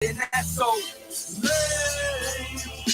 and that's so lame.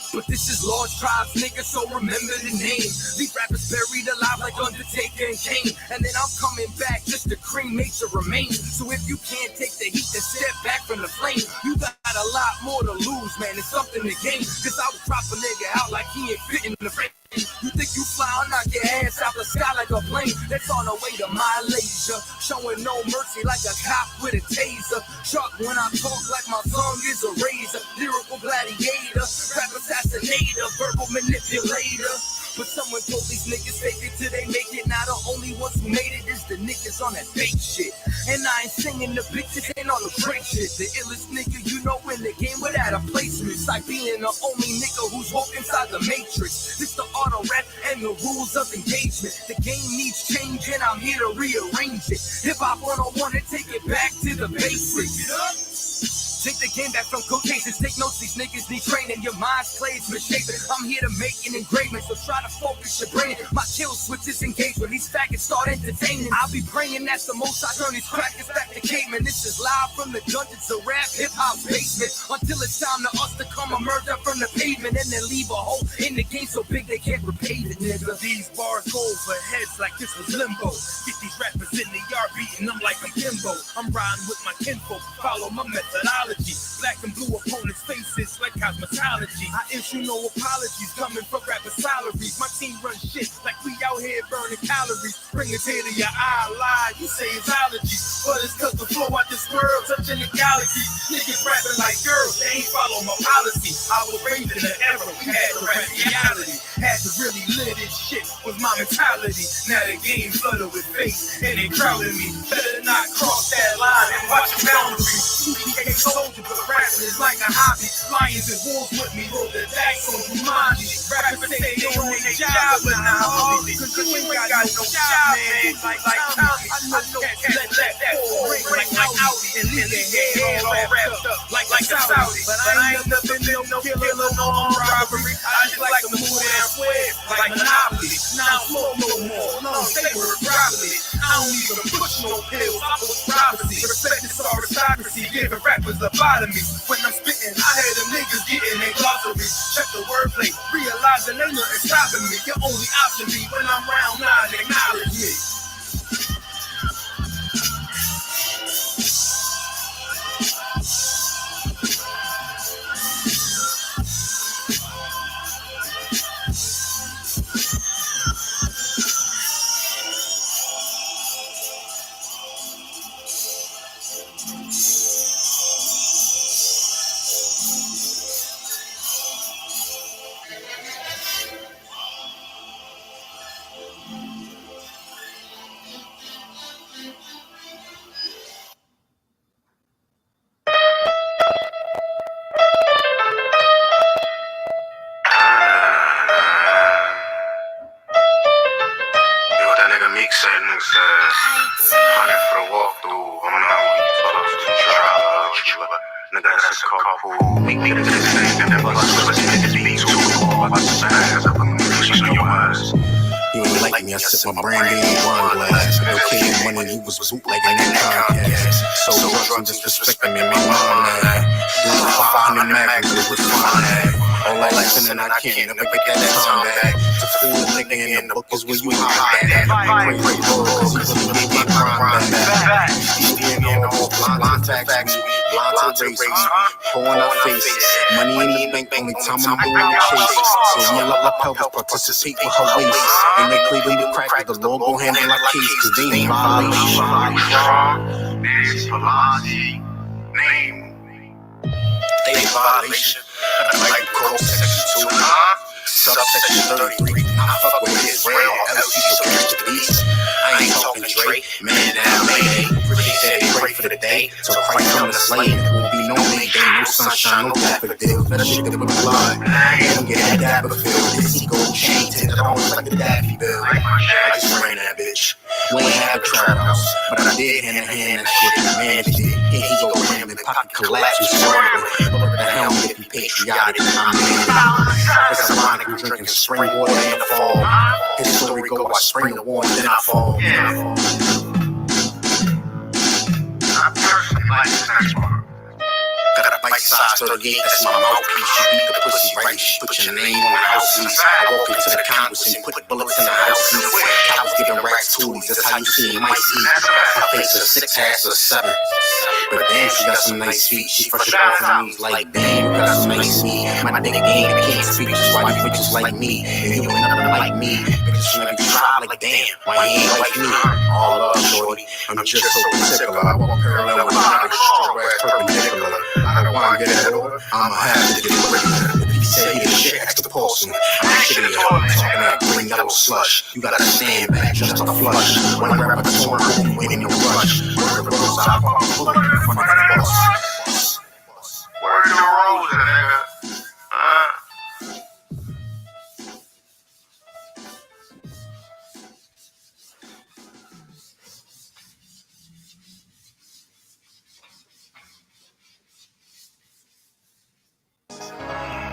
But this is Lost Tribes, nigga, so remember the name. These rappers buried alive like Undertaker and Kane. And then I'm coming back just to cremate your remains. So if you can't take the heat, then step back from the flame. You got a lot more to lose, man, it's something to gain. Cause I would drop a nigga out like he ain't fitting the frame. You think you fly, I'll knock your ass out the sky like a plane. That's on the way to Malaysia. Showing no mercy like a cop with a taser. Chuck when I talk like my tongue is a razor. Lyrical gladiator, rap assassinator, verbal manipulator. But someone told these niggas fake it till they make it. Now the only ones who made it is the niggas on that fake shit. And I ain't singing the bitches and all the great shit. The illest nigga you know in the game without a placement. It's like being the only nigga who's woke inside the matrix. This the auto rap and the rules of engagement. The game needs change and I'm here to rearrange it. Hip hop 101 and take it back to the basics. Take the game back from Caucasians. Take notes, these niggas need training. Your mind's clays misshapen. I'm here to make an engraving, so try to focus your brain. My kill switch is engaged when these faggots start entertaining. I'll be praying that's the most I turn these crackers back to cavemen. This is live from the dungeons of rap, hip-hop's basement. Until it's time to us to come emerge up from the pavement and then leave a hole in the game so big they can't repave it, nigga. These bars go over heads like this was limbo. Get these rappers in the yard beating them like I'm Kimbo. I'm riding with my kinfolk, follow my methodology. Black and blue opponents' faces like cosmetology. I issue no apologies coming from rapper salaries. My team runs shit like we out here burning calories. Bring a tear to your eye, lie, you say it's allergies. But it's cause the flow out this world touching the galaxy. Niggas rapping like girls, they ain't follow my policy. I was raised in the era, we had to rap reality. Had to really live this shit was my mentality. Now the game flooded with face and they crowded me. Better not cross that line and watch your boundaries. Soldier, but rapping is like a hobby. Lions and wolves with me, roll the dice on Jumanji. Rappers say they on their job, but not hobby. Cause you ain't got no job, man. Like Tommy, I know cats let that ring like Audi and leave their head all wrapped up like Saudi. But I ain't never been no killer, no armed robbery. I just like to move and swear like Monopoly. Now I'm slow no more. No, say word properly. I don't even push no pills. I push prophecy. Respect this aristocracy, giving rappers a lobotomy. When I'm spitting, I hear them niggas getting their glossaries. Check the wordplay, realizing ain't nothing stopping me. Your only option be when I'm round 9, acknowledge me. I sip my brandy in one glass. No kidding, money you was bootlegging in Comcast. So drugs and disrespecting me, my mom now. Doing 500 magnums, it was fun. All that listening, I can't never get that time back. To fool a nigga in the book is where you hide at. Crazy cause he really gave my crime back. He being all blind to facts, blind to race, pouring our face. Money in the bank, only time I'm doing the chase. So my love pelvis participate with her waist. And they play them crack with the Lord go handle like case, cause they ain't violation. They ain't violation. I like code section 2, subsection 33. I fuck with his red, else you should catch the beats. I ain't talking Drake, man down, man. Pretty said they pray for the day, so Christ come to slay. It won't be no day, no sunshine, no daffodil. Better shit with blood, don't get that dapper feel. This gold chain tinted almost like a Daffy Bill. I just ran that bitch. We ain't have a trap house, but I did hand in hand that shit. Man, it did. Here he go ram and pocket collapse with swerving. But the helmet if you patriotic, I'm in. It's ironic, I'm drinking spring water in the fall. His story go, I spring the water, then I fall. I personally like this next part. Got a bike size 38, that's my mouthpiece. You beat the pussy right, she put your name on the house lease. I walk into the Congress and put bullets in the house seats. Cowards giving rats toolies, that's how you see mice eat. Her face a 6, half a 7. But damn, she got some nice feet. She fresh it off of me like damn, you got some nice meat. My nigga game can't speak, just why you bitches like me. And you ain't nothing like me. Bitches should never try like damn, why he ain't like me. All love, shorty, I'm just so particular. I walk parallel with another straw ass perpendicular. I don't want to get it over, I'ma have to get it regular. If he said he the shit, ask the pulse. I'm shitty, talking that green yellow slush. You gotta stand back just to flush. When I grab a torn, you ain't in no rush. Word of rose, I pop a bullet in front of the bus. Word of rose, nigga.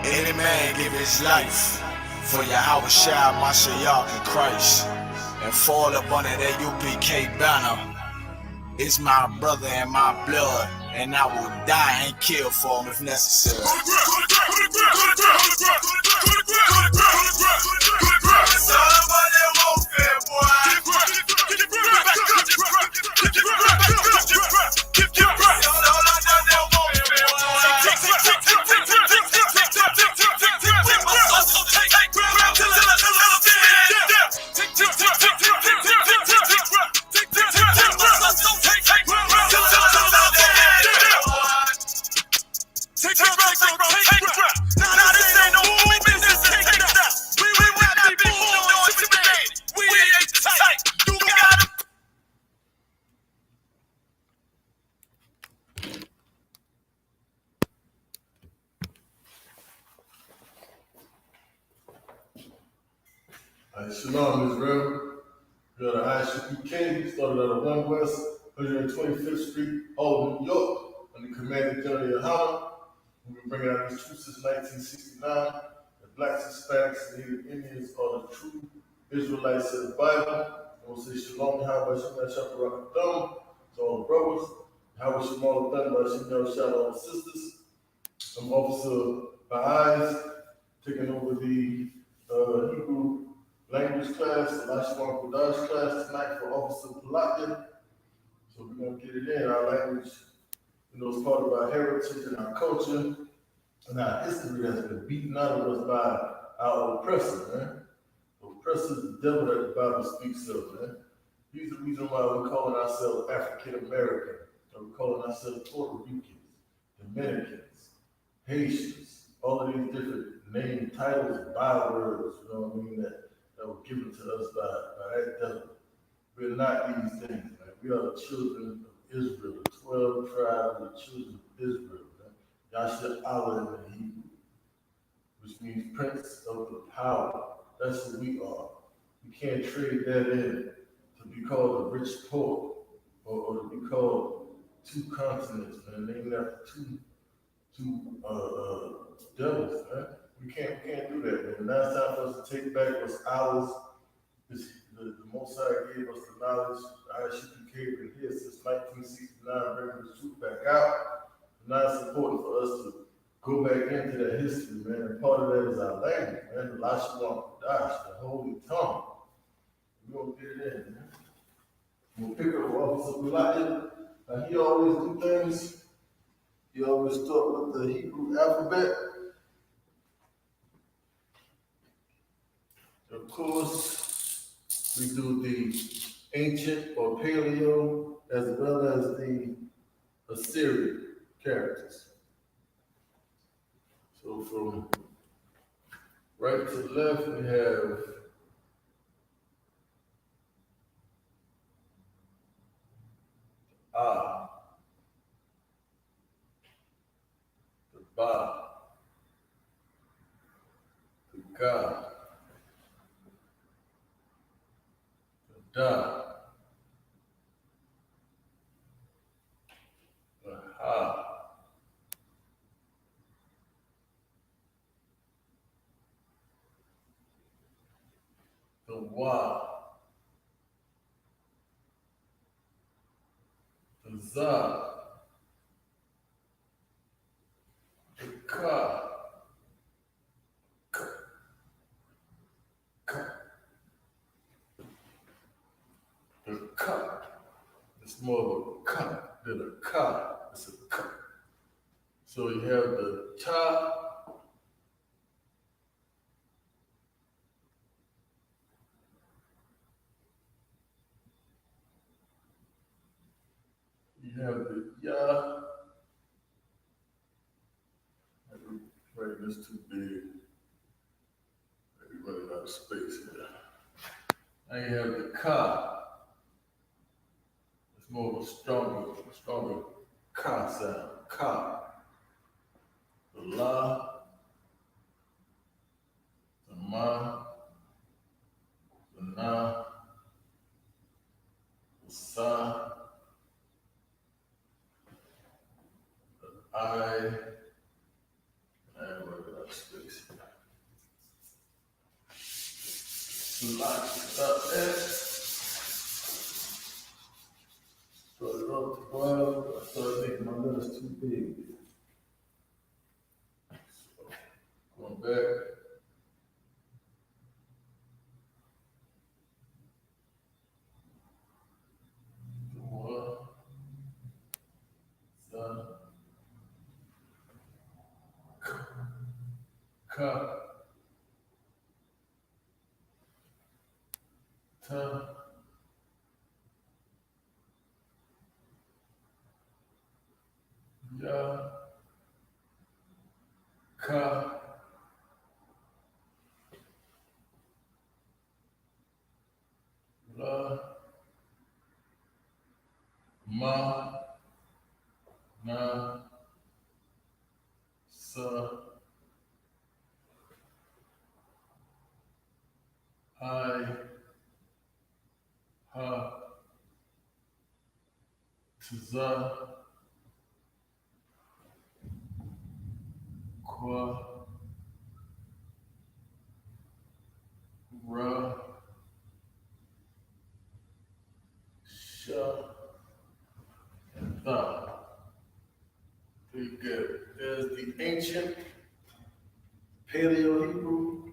Any man give his life for Yahweh Mashiach and Christ, and fall up under that UPK banner. It's my brother and my blood, and I will die and kill for him if necessary. Shalom, Israel. We are the Isupk, started out of 1 West, 125th Street, Albany, New York, under Commander General Yohana. We've been bringing out these truths since 1969. The blacks, Hispanics, and Native Indians are the true Israelites of the Bible. And we'll say Shalom, Yahweh Shem Shaparakadam to all the brothers. Yahweh Shem all the thunder, Shem shout all the sisters. I'm Officer Baez, taking over the Hebrew language class, the Lashawan Qadash class tonight for Officer Palatia. So we're going to get it in. Our language, is part of our heritage and our culture and our history that's been beaten out of us by our oppressor, man. The oppressor is the devil that the Bible speaks of, man. He's the reason why we're calling ourselves African American, or we're calling ourselves Puerto Ricans, Dominicans, Haitians, all of these different name titles, bywords, that were given to us by that devil. We're not these things, man. We are the children of Israel, the 12 tribes of the children of Israel, man. Yasha Allah in the Hebrew, which means Prince of the Power. That's who we are. We can't trade that in to be called a rich poor, or to be called two continents, man. Named after two devils, man. We can't do that, man. Now it's time for us to take back what's ours. The Most High gave us the knowledge. Isupk been here since 1969, bringing the truth back out. Now it's important for us to go back into that history, man. And part of that is our language, man. The Lashawan Qadash, the holy tongue. We're gonna get it in, man. We'll pick up Officer Palatia. He always do things. He always start with the Hebrew alphabet. Of course, we do the ancient or paleo as well as the Assyrian characters. So from right to left, we have Ah, the Ba, the Ga, the Da, the Ha, the Wa, the Za, Ka. Ka. Ka. The ka. It's more of a ka than a ka. It's a ka. So you have the ta. You have the ya. Right, this too big. Maybe running out of space here. Now you have the ka. It's more of a stronger ka sound. Ka. The la. The ma. The na. The sa. The I. And running out of space here. Lock it up there. Put it up to 12. I started thinking my letters too big. So, going back. One. Son. Ka. Ta. Ya. Ka. La. Ma. Na. Sa. I. Ha. Tza. Kwa. Ra. Sha. And tha. Pretty good. There's the ancient Paleo Hebrew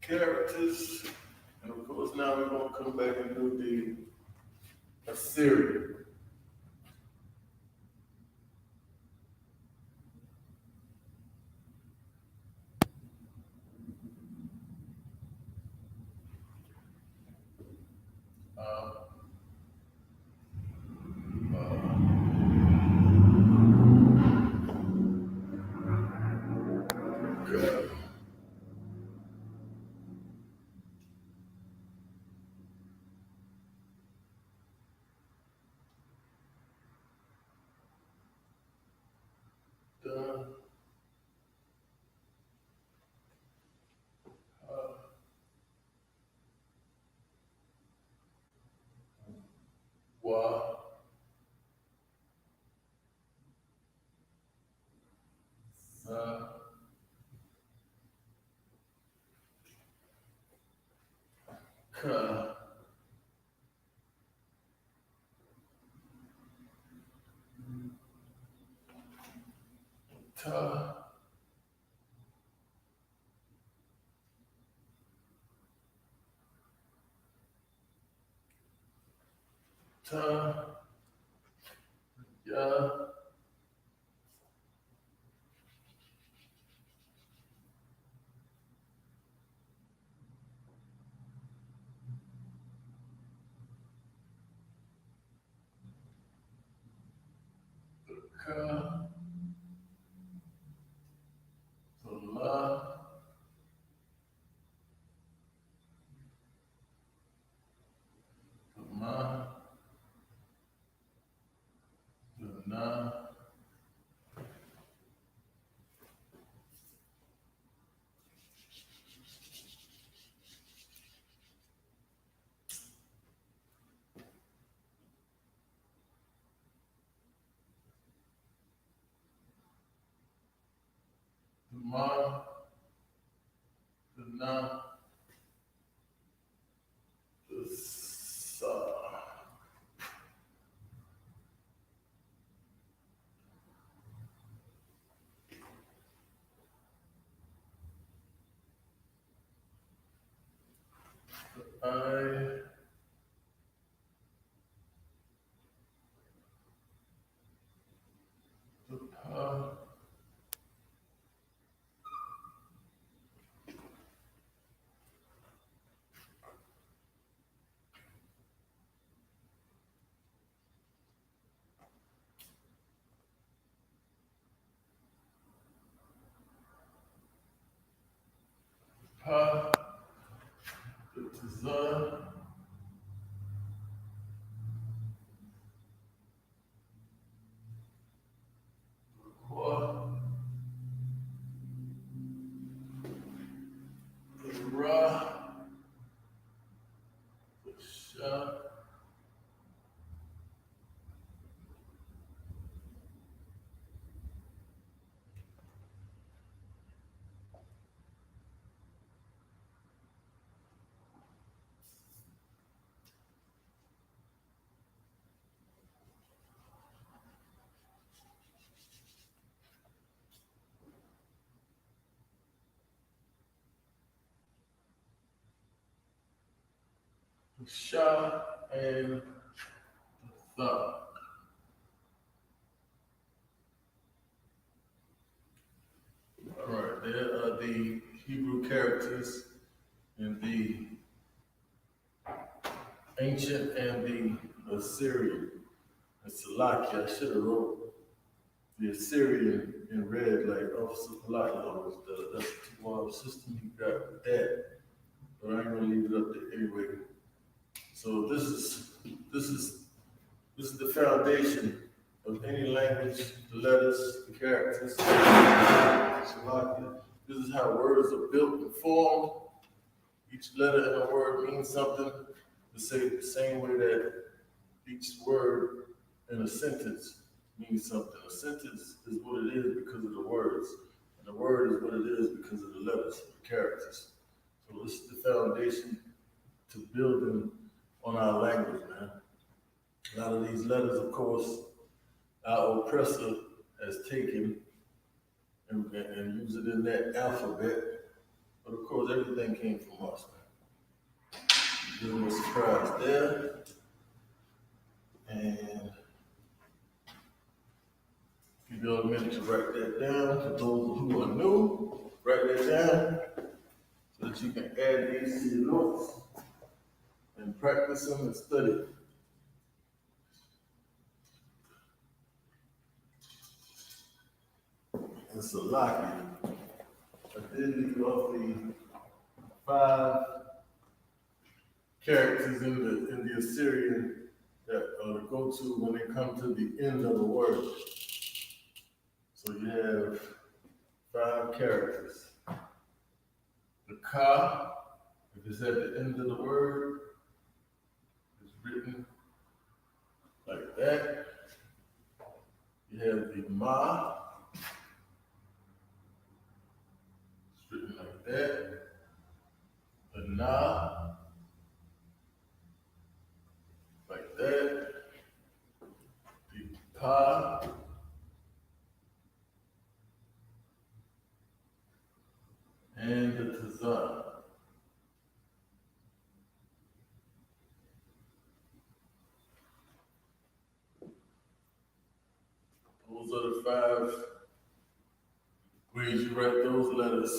characters. And of course, now we're going to come back and do the Assyrian. Good. Done. Wa. Sa. Ka. Ta. Ta. Ya. Ka. The la. The ma. The na. The ma. The na. The sa. I the the Qua, the Ra, the Sha, the Sha, and the Tha. All right, there are the Hebrew characters in the ancient and the Assyrian. And Salakia, I should have wrote the Assyrian in red like Officer Salakia always does. That's the 2-hour system he got with that. But I ain't gonna leave it up there anyway. So this is the foundation of any language, the letters, the characters. Salakia. This is how words are built and formed. Each letter in a word means something. The same way that each word in a sentence means something. A sentence is what it is because of the words, and the word is what it is because of the letters, the characters. So this is the foundation to building on our language, man. A lot of these letters, of course, our oppressor has taken and used it in that alphabet. But of course, everything came from us, man. There's no surprise there. And give you all a minute to write that down. For those who are new, write that down so that you can add these to your notes and practice them and study. And Salaki, I did leave off the 5 characters in the Assyrian that are the go-to when they come to the end of the word. So you have 5 characters. The Ka, if it's at the end of the word, is written like that. You have the Ma, it's written like that. The Na, like that. The Pa, and the Tazan. Those are the 5 ways you write those letters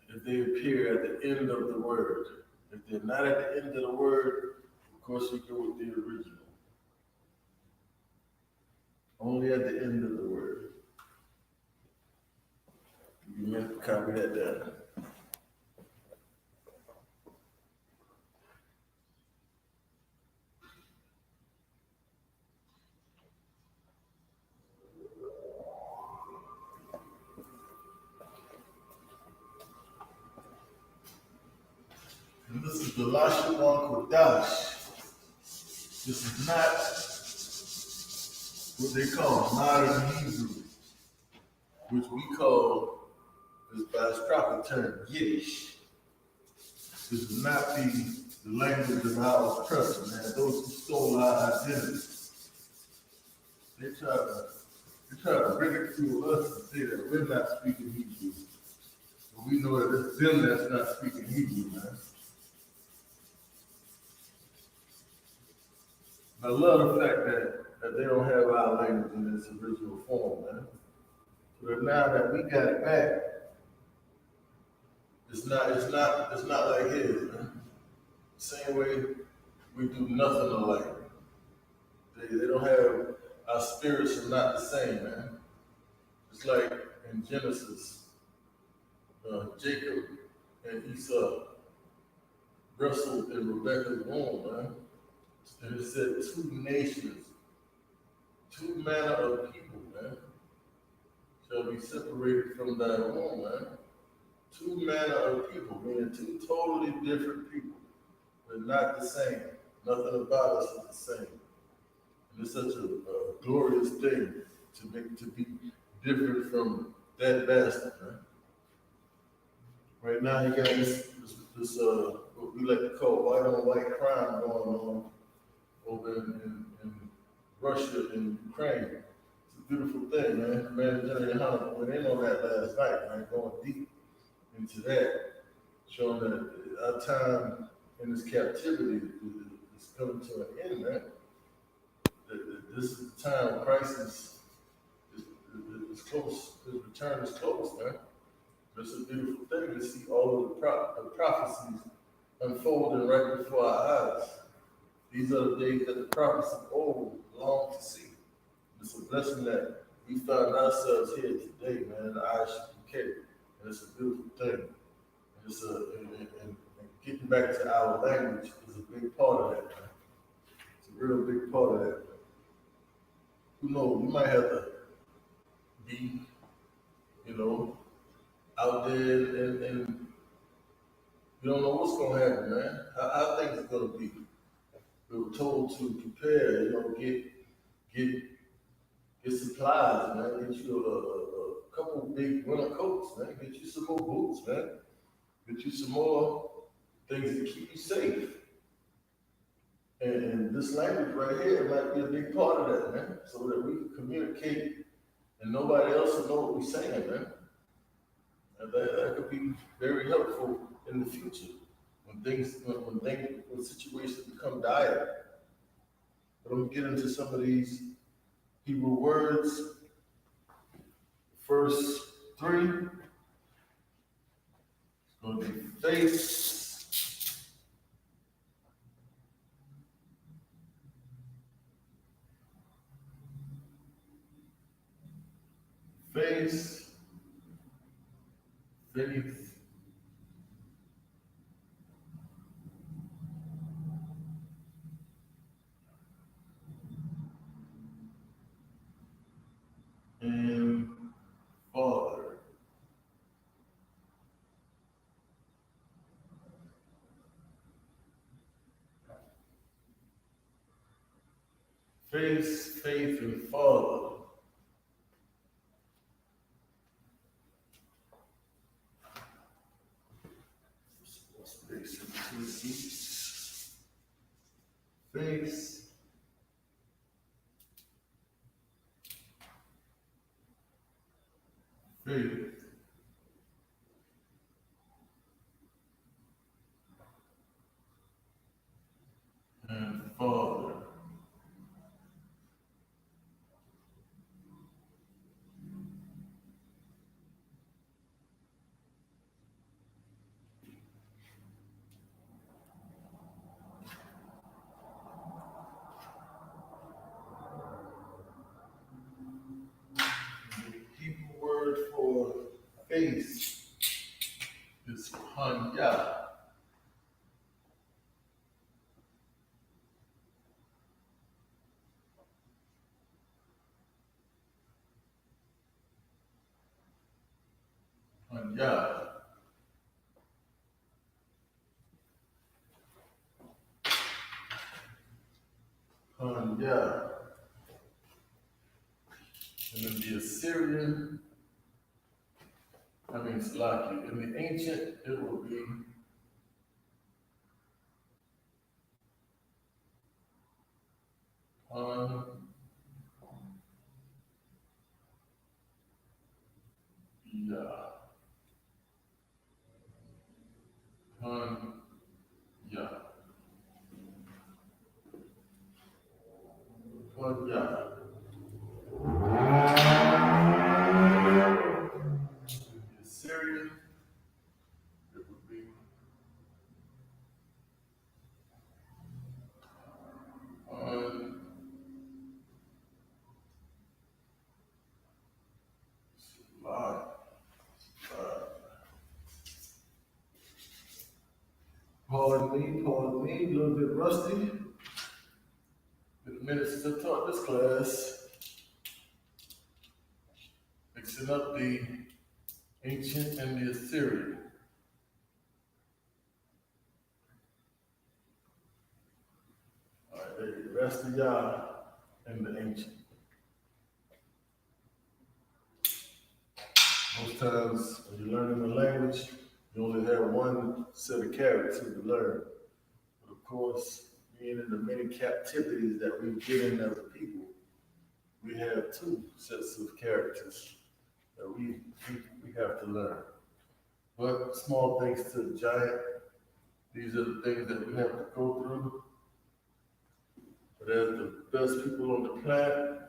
if they appear at the end of the word. If they're not at the end of the word, of course you go with the original. Only at the end of the word. You meant to copy that down. And this is the Lashawan Qadash. This is not what they call modern Hebrew, which we call, is by its proper term, Yiddish. This will not be the language of our oppressor, man. Those who stole our identity. They try to ridicule us and say that we're not speaking Hebrew. But we know that it's them that's not speaking Hebrew, man. I love the fact that they don't have our language in its original form, man. But now that we got it back, it's not like his, man. Same way we do nothing alike. They don't have our spirits are not the same, man. It's like in Genesis, Jacob and Esau wrestled in Rebekah's womb, man. And it said two nations, two manner of people, man, shall be separated from thy womb, man. Two manner of people, meaning two totally different people. We're not the same. Nothing about us is the same. And it's such a glorious thing to be different from that bastard, man. Right now you got this what we like to call white on white crime going on over in Russia and Ukraine. It's a beautiful thing, man. Commander General Hunter went in on that last night, man, going deep into that, showing that our time in this captivity is coming to an end, man. This is the time when Christ is close. His return is close, man. It's a beautiful thing to see all of the prophecies unfolding right before our eyes. These are the days that the prophets of old long to see. It's a blessing that we find ourselves here today, man, in the Isupk. And it's a beautiful thing. And getting back to our language is a big part of that, man. It's a real big part of that. Who knows? You might have to be, out there and you don't know what's gonna happen, man. How things are gonna be. We were told to prepare, get supplies, man. Get you a couple big winter coats, man. Get you some more boots, man. Get you some more things to keep you safe. And this language right here might be a big part of that, man. So that we can communicate and nobody else will know what we're saying, man. And that could be very helpful in the future when situations become dire. But I'm gonna get into some of these Hebrew words. First three, it's gonna be face, face, faith, and Father. Face, faith, and Father. Face, faith, and Father. The Hebrew word for face is hanya. Hanya. Hanya. And in the Assyrian, Slaki. In the ancient, it will be Hanya. Hanya. Assyrian, it would be line. Pardon me, a little bit rusty. Been a minute since I taught this class. Mixing up the ancient and the Assyrian. All right, there you go. That's the Yah and the ancient. Most times when you're learning a language, you only have one set of characters to learn. But of course, being in the many captivities that we've given as a people, we have two sets of characters that we have to learn. But small things to the giant, these are the things that we have to go through. But as the best people on the planet,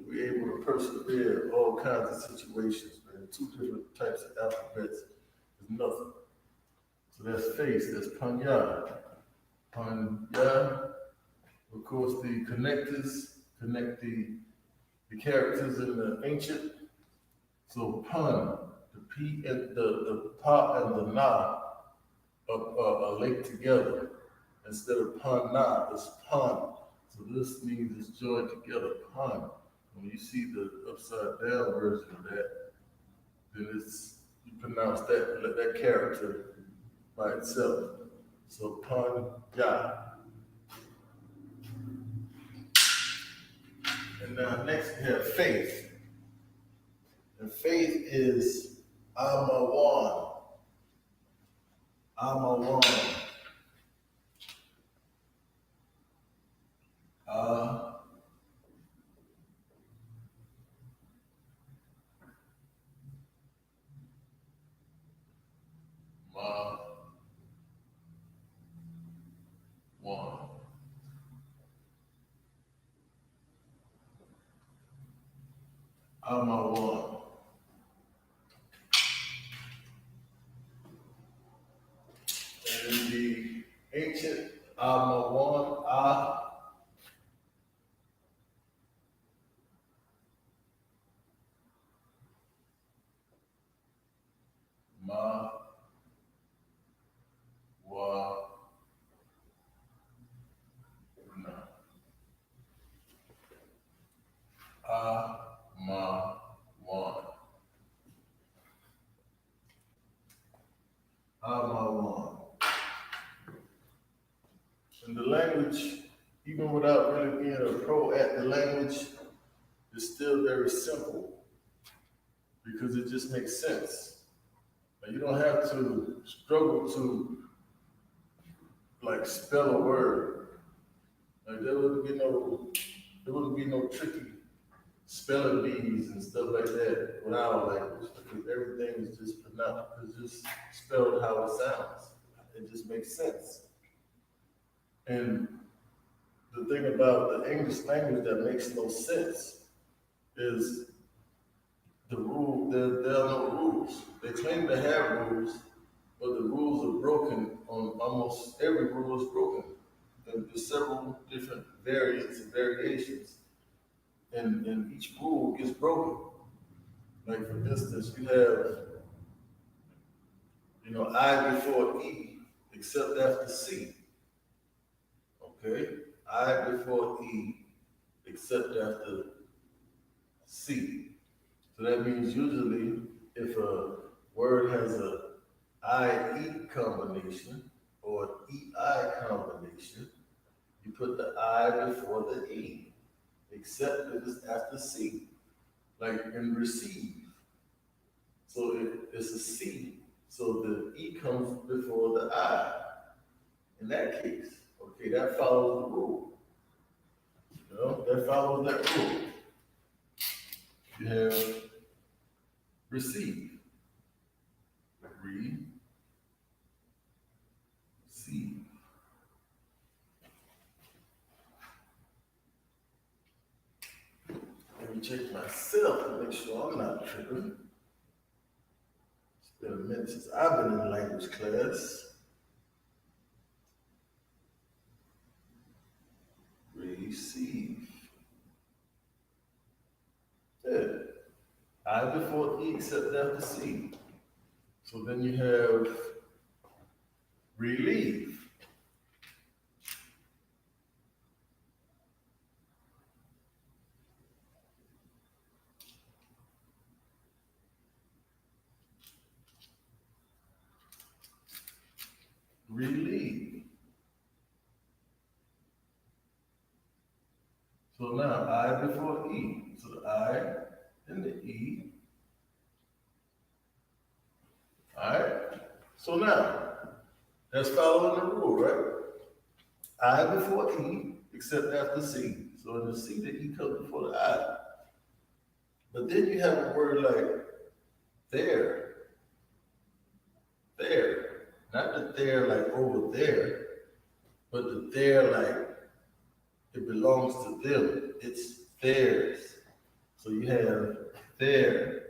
we're able to persevere all kinds of situations. Man, two different types of alphabets is nothing. So that's face, that's panya. Panya, of course, the connectors connect the characters in the ancient. So pun, the P and the pa and the na are linked together. Instead of pun na, it's pun. So this means it's joined together, pun. When you see the upside down version of that, then you pronounce that character by itself. So pun ya. And now next we have faith. And faith is Amawan. Amawan. One. Amawan. And in the ancient Amawan, Ma, Wa, Na. Ma, Wan. Amawan. And the language, even without really being a pro at the language, is still very simple because it just makes sense. Now, you don't have to struggle to like spell a word. Like there wouldn't be no tricky spelling bees and stuff like that with our language because everything is just pronounced, it's just spelled how it sounds. It just makes sense. And the thing about the English language that makes no sense is the rule, there are no rules. They claim to have rules, but the rules are broken on almost every rule is broken. There's several different variants and variations, and each rule gets broken. Like for instance, you have, I before E, except after C. Okay? I before E, except after C. So that means usually if a word has a I-E combination or E-I combination, you put the I before the E, except if it's after C, like in receive. So it's a C, so the E comes before the I. In that case, okay, that follows the rule. That follows that rule. You have receive. Receive. Let me check myself to make sure I'm not tripping. been a minute since I've been in language class. Receive. Yeah. I before E except after C. So then you have relieve. Relieve. So now I before E. So the I and the E. Alright? So now, that's following the rule, right? I before E, except after C. So in the C, the E comes before the I. But then you have a word like there. There. Not the there like over there, but the there like it belongs to them. It's theirs. So you have there.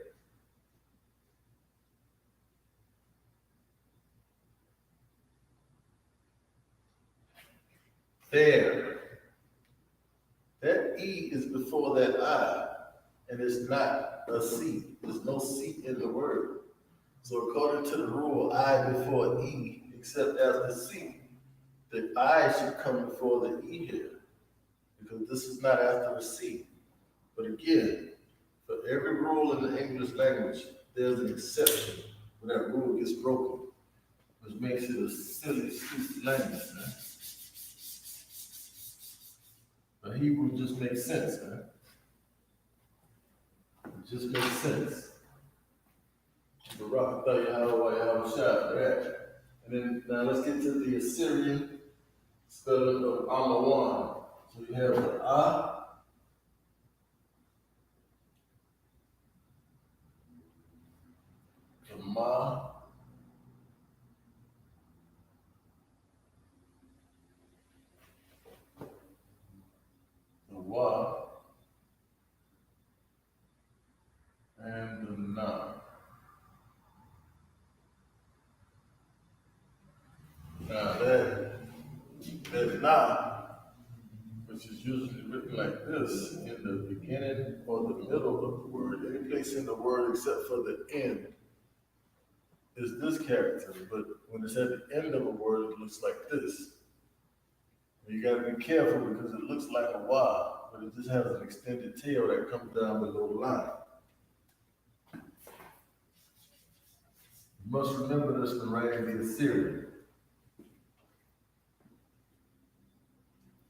There. That E is before that I, and it's not a C. There's no C in the word. So according to the rule, I before E, except after C, the I should come before the E here, because this is not after a C. But again, for every rule in the English language, there's an exception when that rule gets broken, which makes it a silly, stupid language, man. But Hebrew just makes sense, man. It just makes sense. The rock tell you how shot, right? And then now let's get to the Assyrian spelling of N.W.O. So you have the A, the Ma, the Wa, and the Na. Now that Na, which is usually written like this in the beginning or the middle of the word, any place in the word except for the end, is this character. But when it's at the end of a word, it looks like this. You gotta be careful because it looks like a Y, but it just has an extended tail that comes down below the line. You must remember this when writing the Assyrian.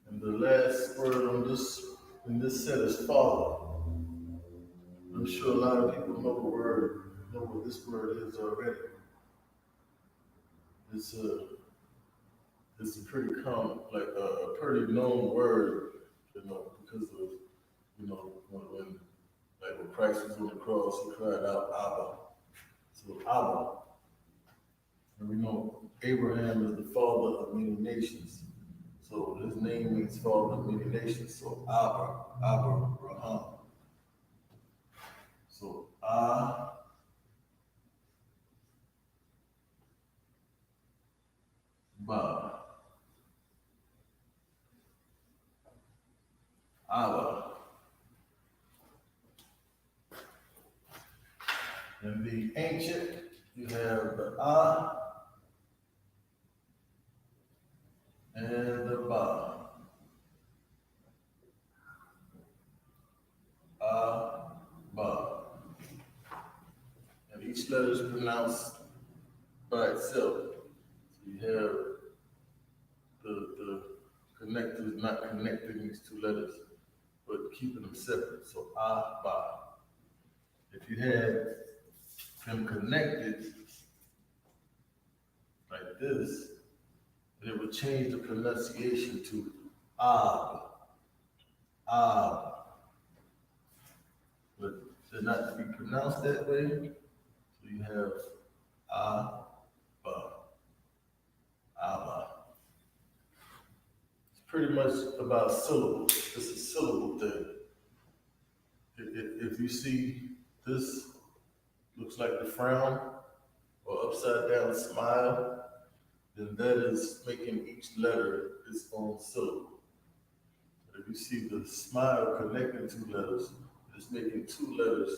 And the last word on this in this set is father. I'm sure a lot of people know what this word is already. It's a pretty common, like a pretty known word, because of, when Christ was on the cross, he cried out, Abba. So Abba. And we know Abraham is the father of many nations. So his name means father of many nations. So Abraham. So Abba. In the ancient, you have the and the Ba. Ba. And each letter is pronounced by itself. So you have the connectors not connecting these two letters, but keeping them separate. So Ba. If you had them connected like this, then it would change the pronunciation to Ab. But they're not to be pronounced that way. So you have Abba. It's pretty much about syllables. It's a syllable thing. If you see this, looks like the frown, or upside down smile, then that is making each letter its own syllable. But if you see the smile connecting two letters, it's making two letters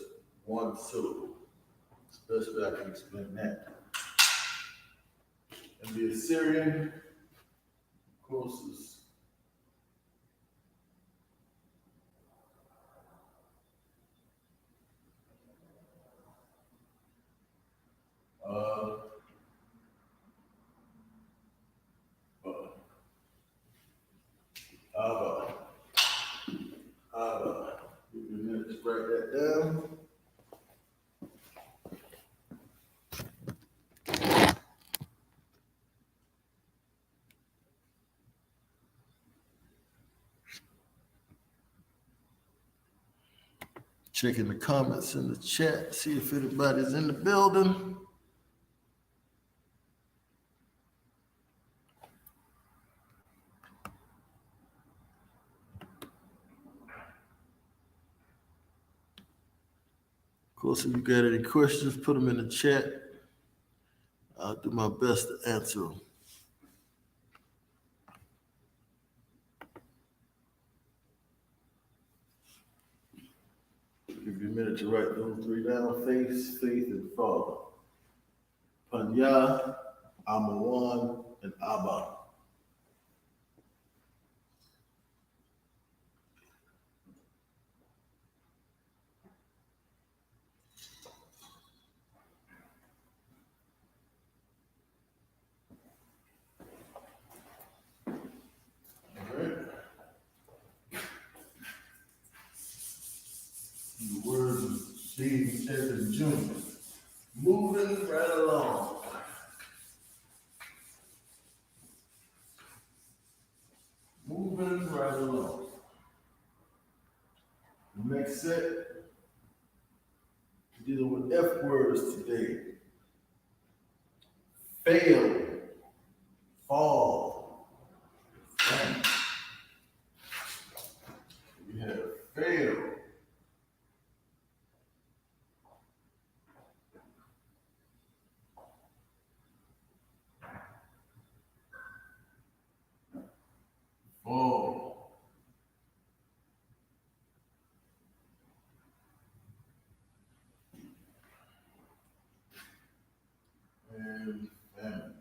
one syllable. It's the best way I can explain that. And the Assyrian, of course, is uh, Abba. Abba. Give me a minute to write that down. Checking the comments in the chat, see if anybody's in the building. Of course, if you got any questions, put them in the chat. I'll do my best to answer them. Give you a minute to write those three down: faith, faith, and father. Panya, Amawan, and Abba. All right. The word is being said in June. Moving right along. Moving right along. The next set, dealing with F words today. Fail, fall, faint. We have fail. Fall. And famine.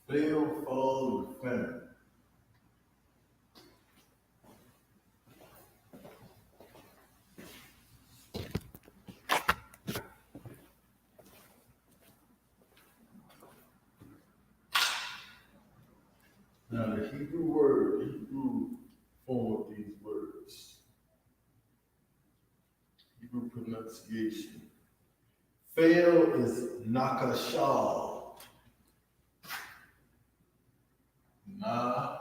Fail, fall, and famine. Now the Hebrew word, the Hebrew form of these words, Hebrew pronunciation. Fail is nakashal. Na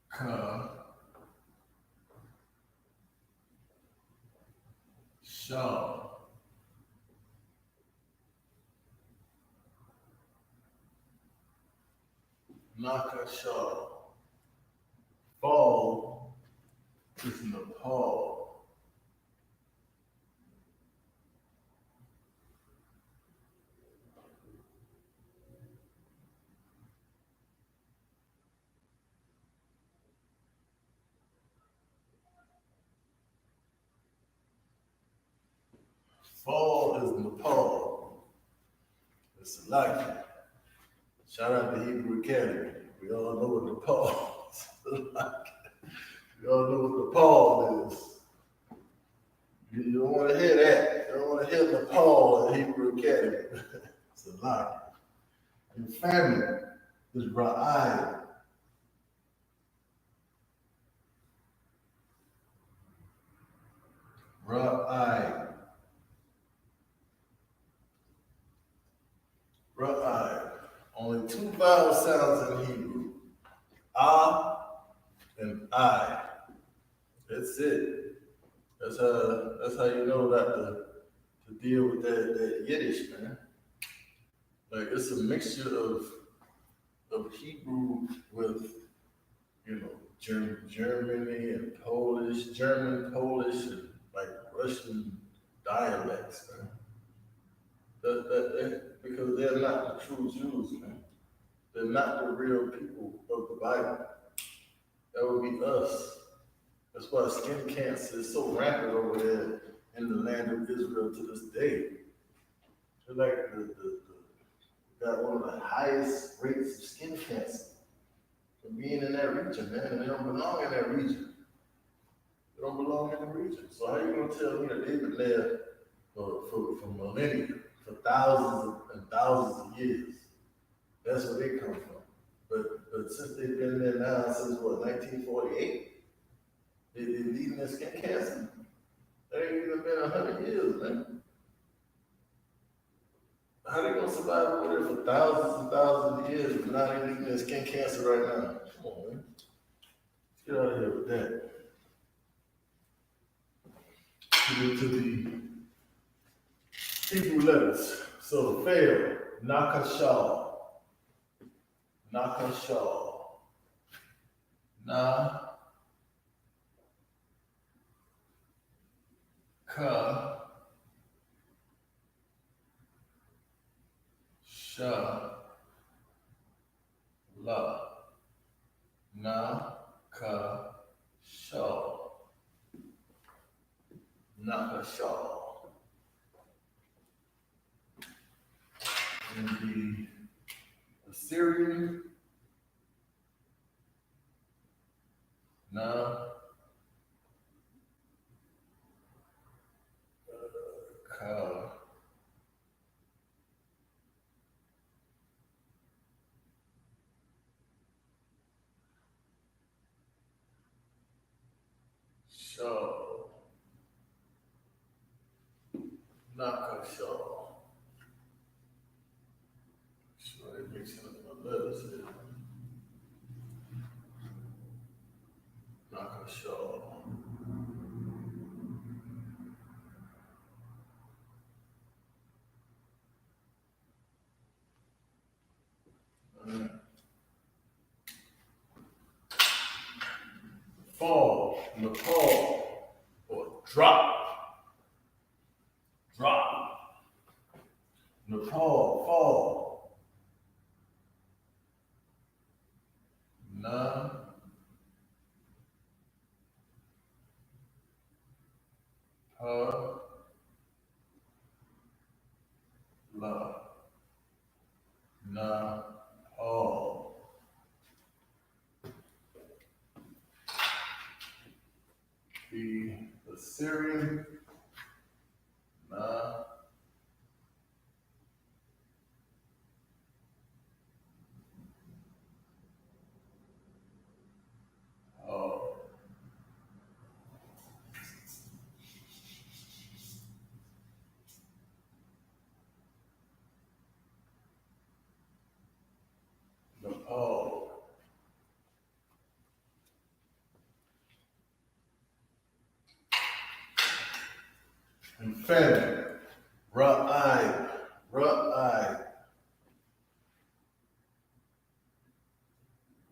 ka shal. Nakashal. Fall is Nepal. Fall is Nepal. It's a lucky. Shout out to Hebrew Academy. We all know what Nepal is like. We all know what Nepal is. You don't want to hear that. You don't want to hear Nepal at Hebrew Academy. It's a lie. And famine is Ra'ai. Ra'ai. Ra'ai. Only two vowel sounds in Hebrew. Ah and I. That's it. That's how you know not to to deal with that Yiddish, man. Like it's a mixture of Hebrew with, Germany and Polish, German, Polish, and like Russian dialects, man. Because they're not the true Jews, man. They're not the real people of the Bible. That would be us. That's why skin cancer is so rampant over there in the land of Israel to this day. They're like got one of the highest rates of skin cancer from being in that region, man, and they don't belong in that region. They don't belong in the region. So how you gonna tell me that they've been there for millennia, for thousands and thousands of years? That's where they come from. But since they've been there now since what, 1948, they're leading their skin cancer. That ain't even been 100 years, man. How they gonna survive over there for thousands and thousands of years if not even their skin cancer right now? Come on, man. Let's get out of here with that. To the Hebrew letters. So fail, nakashal. Nakashal. Na. Ka. Sha. La. Na. Ka. Shaw. Nakashal. And the Assyrian, Na, Ka, Shaw, Nakashal. So they mixing up my letters here. Nakashal. Fall, Nepal, or drop. Drop. Nepal, fall. Na. Ha. La. Na. All. The Assyrian, Na, All. Nepal. And famine, Ra'ai, Ra'ai,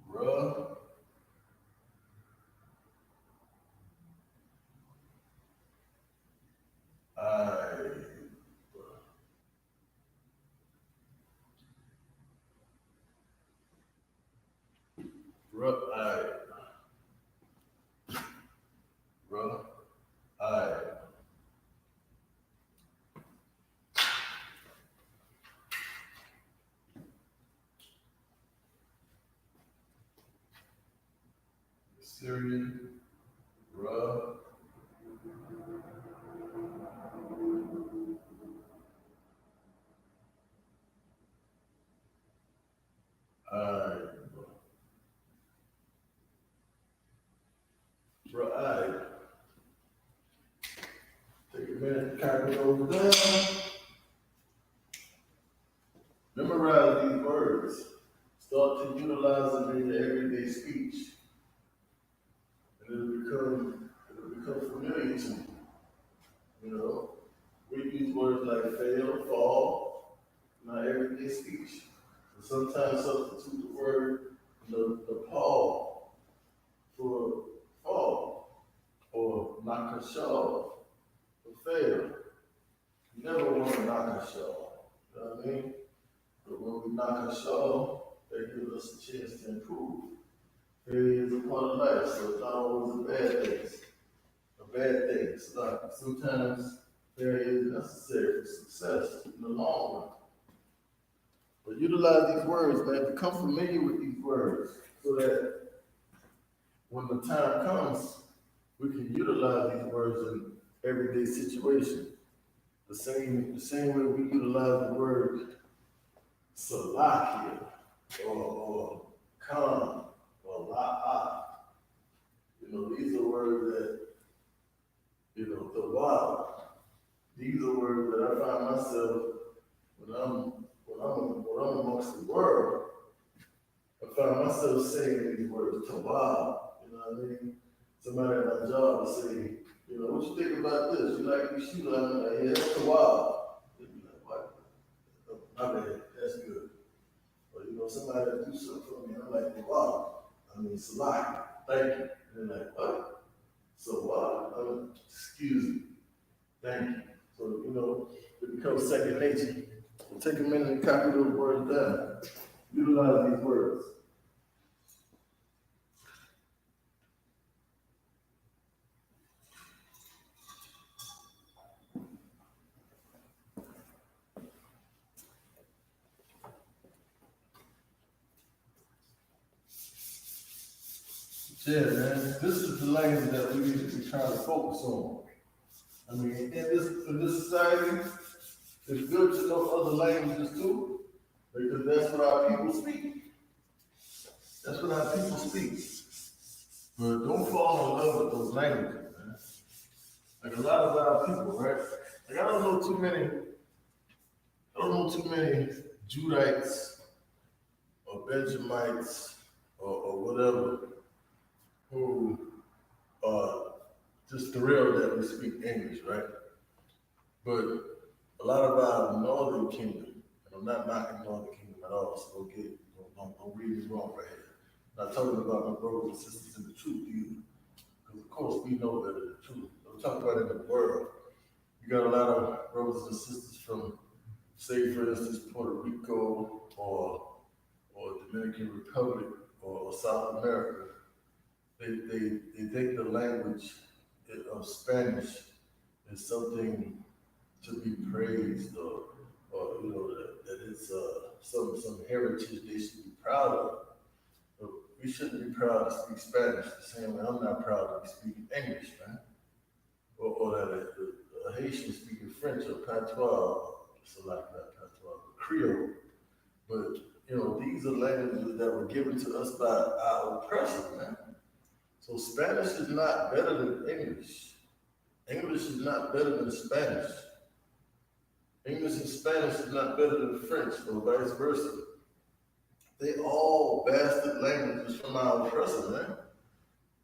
Ra'ai, Ra'ai, Ra'ai. Syrian, Ra'ai. Ra'ai. Take a minute, copy those down. Memorize these words. Start to utilize them in your everyday speech. And it'll become familiar to you. You know, we use words like fail, fall, in our everyday speech. So sometimes substitute the word, the Paul for fall, or nakashal for fail. You never want to nakashal, you know what I mean? But when we nakashal, that gives us a chance to improve. Failure is a part of life, so it's not always a bad thing. So like sometimes failure is necessary for success in the long run. But utilize these words, man. Become familiar with these words so that when the time comes, we can utilize these words in everyday situations. The same way we utilize the word salakia or khan or la'a. These are words that, the wild. These are words that I find myself when I'm amongst the world, I find myself saying these words to wow. You know what I mean? Somebody at my job will say, what you think about this? You like these shoes? I'm like, yeah, that's to wow. They'd be like, what? Oh, my bad, that's good. Or somebody will do something for me, I'm like, wow. I mean, salaki, thank you. And they're like, what? So what? Excuse me, thank you. So, it becomes second nature. So take a minute and copy those words down. Utilize these words. Yeah, man. This is the language that we need to be trying to focus on. I mean, in this society, it's good to know other languages too, because that's what our people speak. That's what our people speak. But don't fall in love with those languages, man. Like a lot of our people, right? Like I don't know too many Judites or Benjamites or whatever who are just thrilled that we speak English, right? But a lot of our northern kingdom, and I'm not knocking northern kingdom at all, so don't read me wrong right here. I'm not talking about my brothers and sisters in the truth either, because of course we know better than the truth. I'm talking about in the world. You got a lot of brothers and sisters from, say for instance, Puerto Rico or Dominican Republic or South America. They think the language of Spanish is something to be praised or that it's some heritage they should be proud of. But we shouldn't be proud to speak Spanish the same way I'm not proud to be speaking English, man. Or that a Haitian speaking French or patois, so like that patois, Creole. But these are languages that were given to us by our oppressors, man. So Spanish is not better than English. English is not better than Spanish. English and Spanish is not better than French, or vice versa. They all bastard languages from our oppressor, man.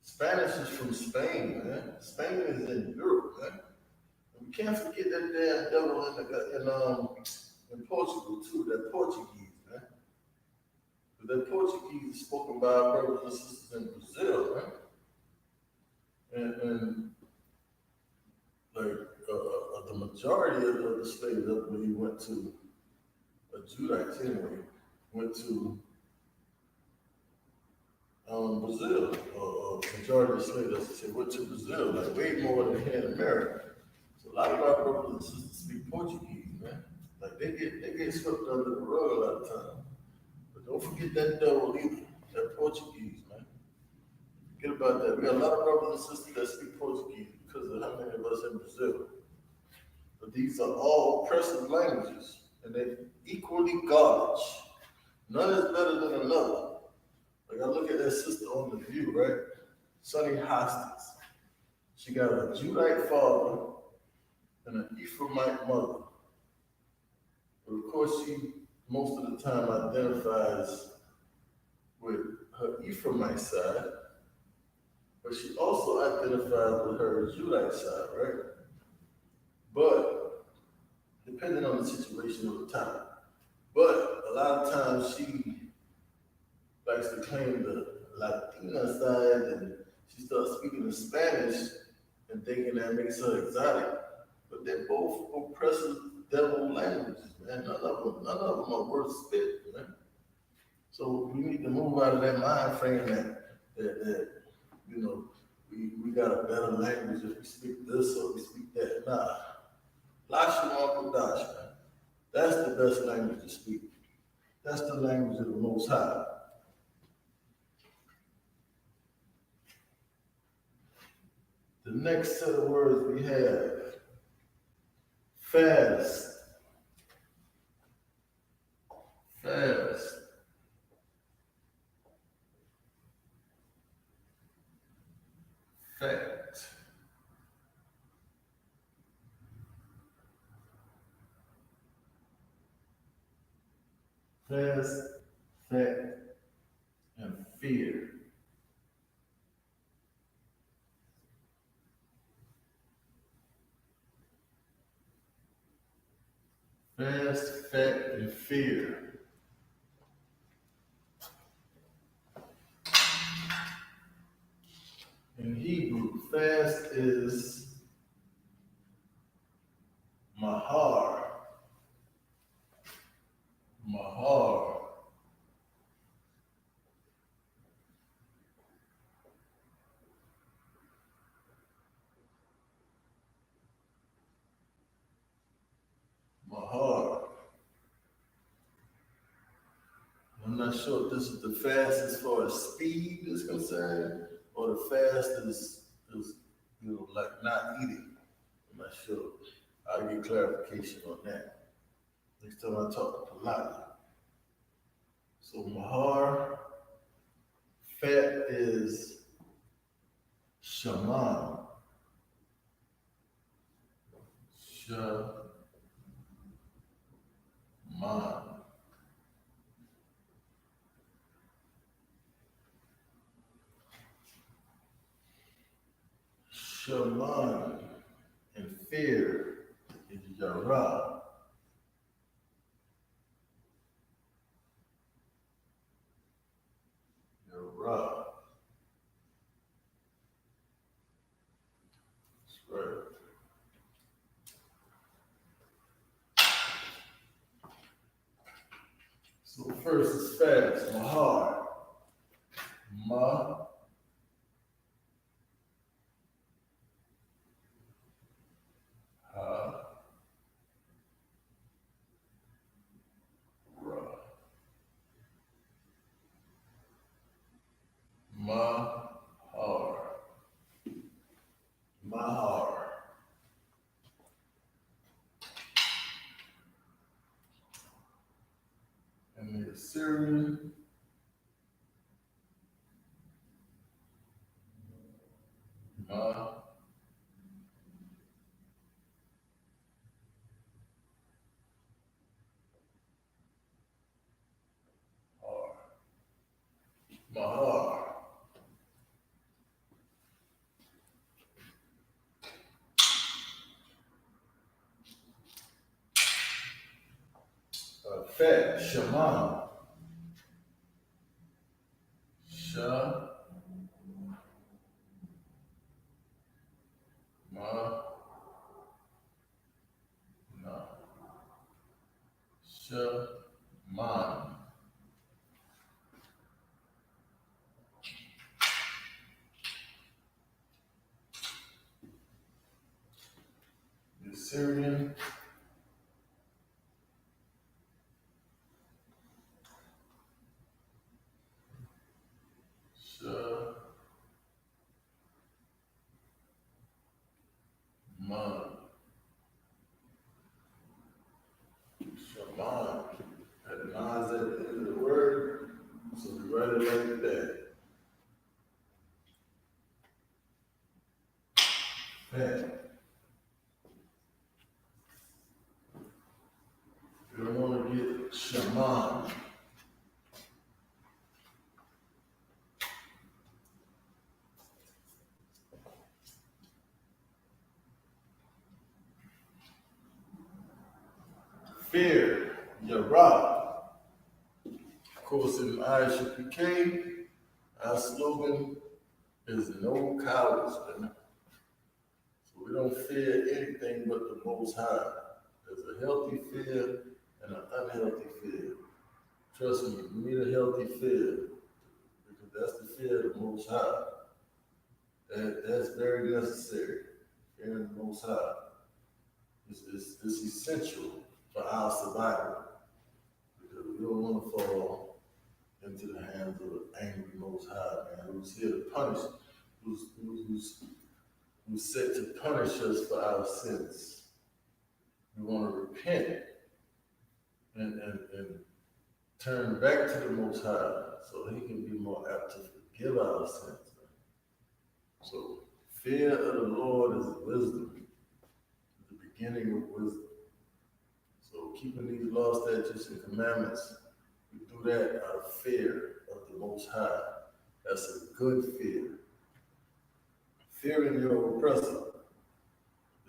Spanish is from Spain, man. Spain is in Europe, man. And we can't forget that damn devil in Portugal too, that Portuguese, man. But that Portuguese is spoken by our brothers and sisters in Brazil, man. And like the majority of the slaves that when he went to Judites anyway, went to Brazil, majority of the slaves, as I said, went to Brazil, like way more than here in America. So a lot of our brothers and sisters speak Portuguese, man. Like they get swept under the rug a lot of time. But don't forget that devil either, that Portuguese, man. Forget about that. We got a lot of brothers and sisters that speak Portuguese because of how many of us in Brazil. But these are all oppressive languages, and they're equally garbage. None is better than another. Like I look at that sister on The View, right? Sonny Hostins. She got a Judite father and an Ephraimite mother. But of course, she most of the time identifies with her Ephraimite side, but she also identifies with her Judite side, right? But depending on the situation of the time. But a lot of times she likes to claim the Latina side, and she starts speaking in Spanish and thinking that makes her exotic. But they're both oppressive devil languages, man. None of them are worth spit, man. So we need to move out of that mind frame that you know, we got a better language if we speak this or we speak that. Nah. Lashawan, Qadash, man. That's the best language to speak. That's the language of the Most High. The next set of words we have fast. Fast. Fact. Fast, fact, and fear. Fast, fact, and fear. In Hebrew, fast is mahar. Mahar. Mahar. I'm not sure if this is the fast as far as speed is concerned, or the fast is like not eating. I'm not sure. I'll get clarification on that next time I talk to Palati. So Mahar, fat is Shaman. Shaman. Shaman and fear is Yara. Yara. That's right. So first is fast, Mahar. Ma. Ha. Ra. Mahar. Mahar. And the Assyrian Mahar. Mahar. Fat, Shaman. Sha. Ma. Na. Shaman. The Assyrian. Shaman. Shaman. That Nas at the end of the word. So we write it like that. Fat. You don't want to get Shaman. Fear, Yara. Of course, in Isupk, our slogan is no cowards, man. So we don't fear anything but the Most High. There's a healthy fear and an unhealthy fear. Trust me, you need a healthy fear because that's the fear of the Most High. That's very necessary. Fearing the Most High is essential for our survival because we don't want to fall into the hands of an angry Most High, man, who's here to punish, who's set to punish us for our sins. We want to repent and turn back to the Most High so He can be more apt to forgive our sins. So, fear of the Lord is wisdom, the beginning of wisdom. So, keeping these laws, statutes, and commandments, we do that out of fear of the Most High. That's a good fear. Fearing your oppressor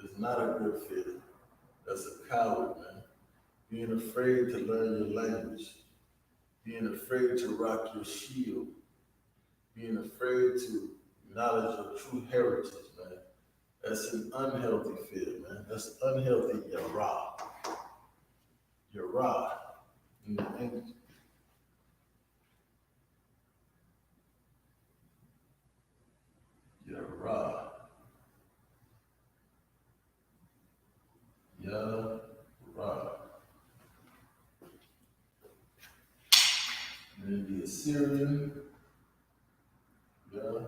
is not a good fear. That's a coward, man. Being afraid to learn your language, being afraid to rock your shield, being afraid to acknowledge your true heritage, man. That's an unhealthy fear, man. That's unhealthy Yara. Yara. Yara. Yara. And then the Assyrian. Yara.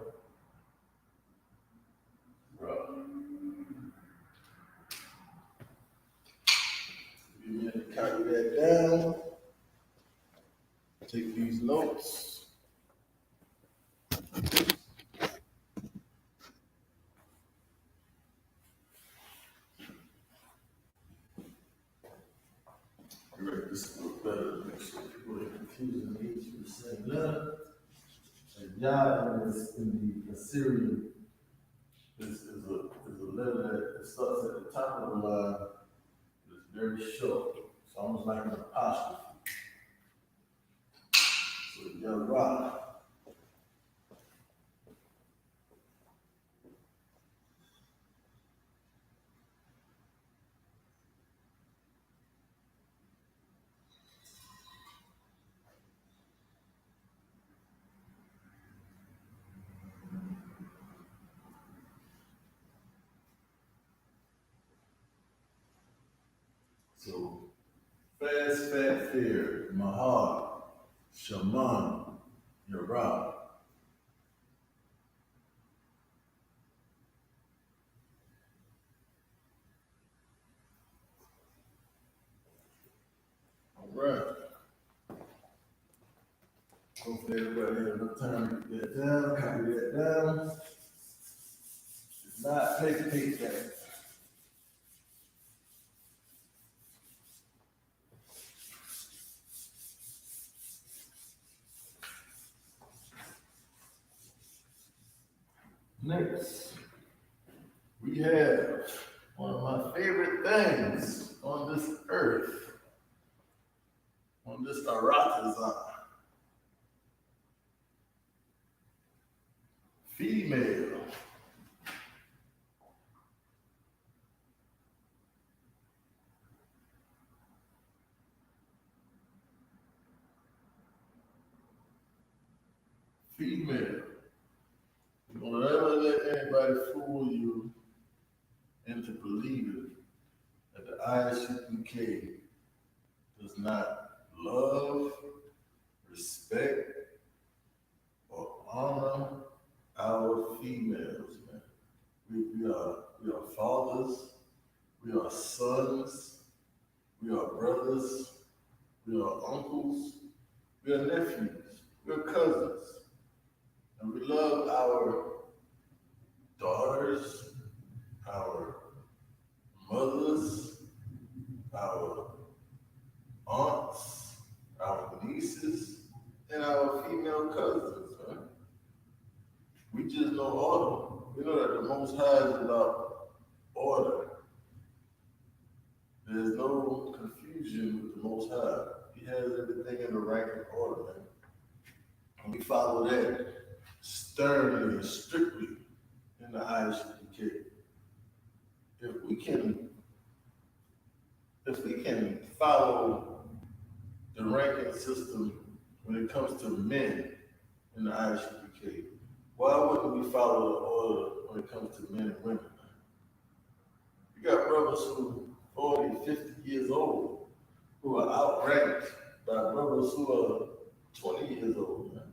You need to copy that down. Take these notes. Right, this look better. Make sure people are confusing me. You were saying that. And Yah in the Assyrian is a letter that starts at the top of the line. It's very short. It's almost like an apostrophe. So Yah. So fast, fat, fear, Mahal, Shaman, Yara. All right. Hopefully everybody had enough time to get that down, copy that down. If not, take that. Next, we have one of my favorite things on this earth, on this Aratazan. Female. Female. Don't ever let anybody fool you into believing that the Isupk does not love, respect, or honor our females, man. We are fathers, we are sons, we are brothers, we are uncles, we are nephews, we are cousins. And we love our daughters, our mothers, our aunts, our nieces, and our female cousins, man. We just know order. We know that the Most High is about order. there's no confusion with the Most High. He has everything in the right order, man. And we follow that sternly and strictly in the Isupk. If we can follow the ranking system when it comes to men in the Isupk, why wouldn't we follow the order when it comes to men and women? You got brothers who 40, 50 years old who are outranked by brothers who are 20 years old, man.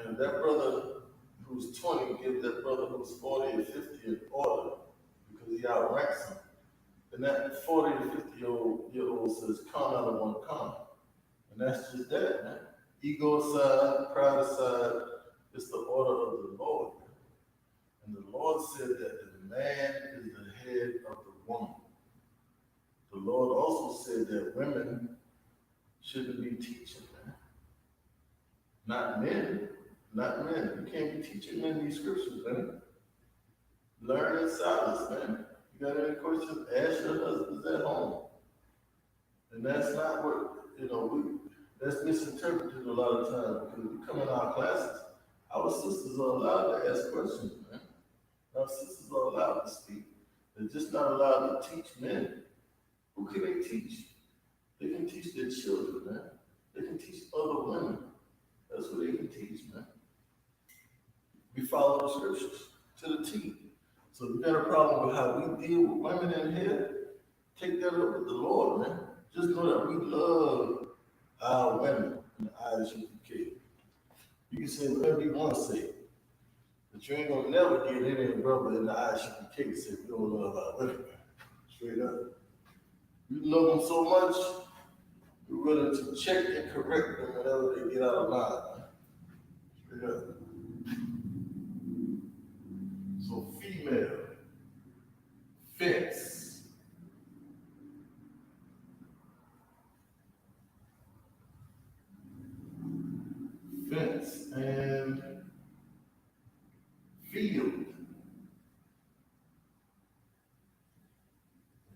And that brother who's 20 gives that brother who's 40 or 50 an order because he outranks him. And that 40 to 50-year-old says, come out of one come. And that's just that, man. Ego aside, pride aside, it's the order of the Lord. And the Lord said that the man is the head of the woman. The Lord also said that women shouldn't be teaching, man. Not men. Not men. You can't be teaching men these scriptures, man. Learn in silence, man. You got any questions? Ask your husbands at home. And that's not what, that's misinterpreted a lot of times because we come in our classes. Our sisters are allowed to ask questions, man. Our sisters are allowed to speak. They're just not allowed to teach men. Who can they teach? They can teach their children, man. They can teach other women. That's what they can teach, man. We follow the scriptures to the T. So if you got a problem with how we deal with women in here, take that up with the Lord, man. Just know that we love our women in the Isupk. You can say whatever you want to say, but you ain't gonna never get any brother in the Isupk to say we don't love our women, man. Straight up. We love them so much, we're willing to check and correct them whenever they get out of line, man. Straight up. So female, fence, and field.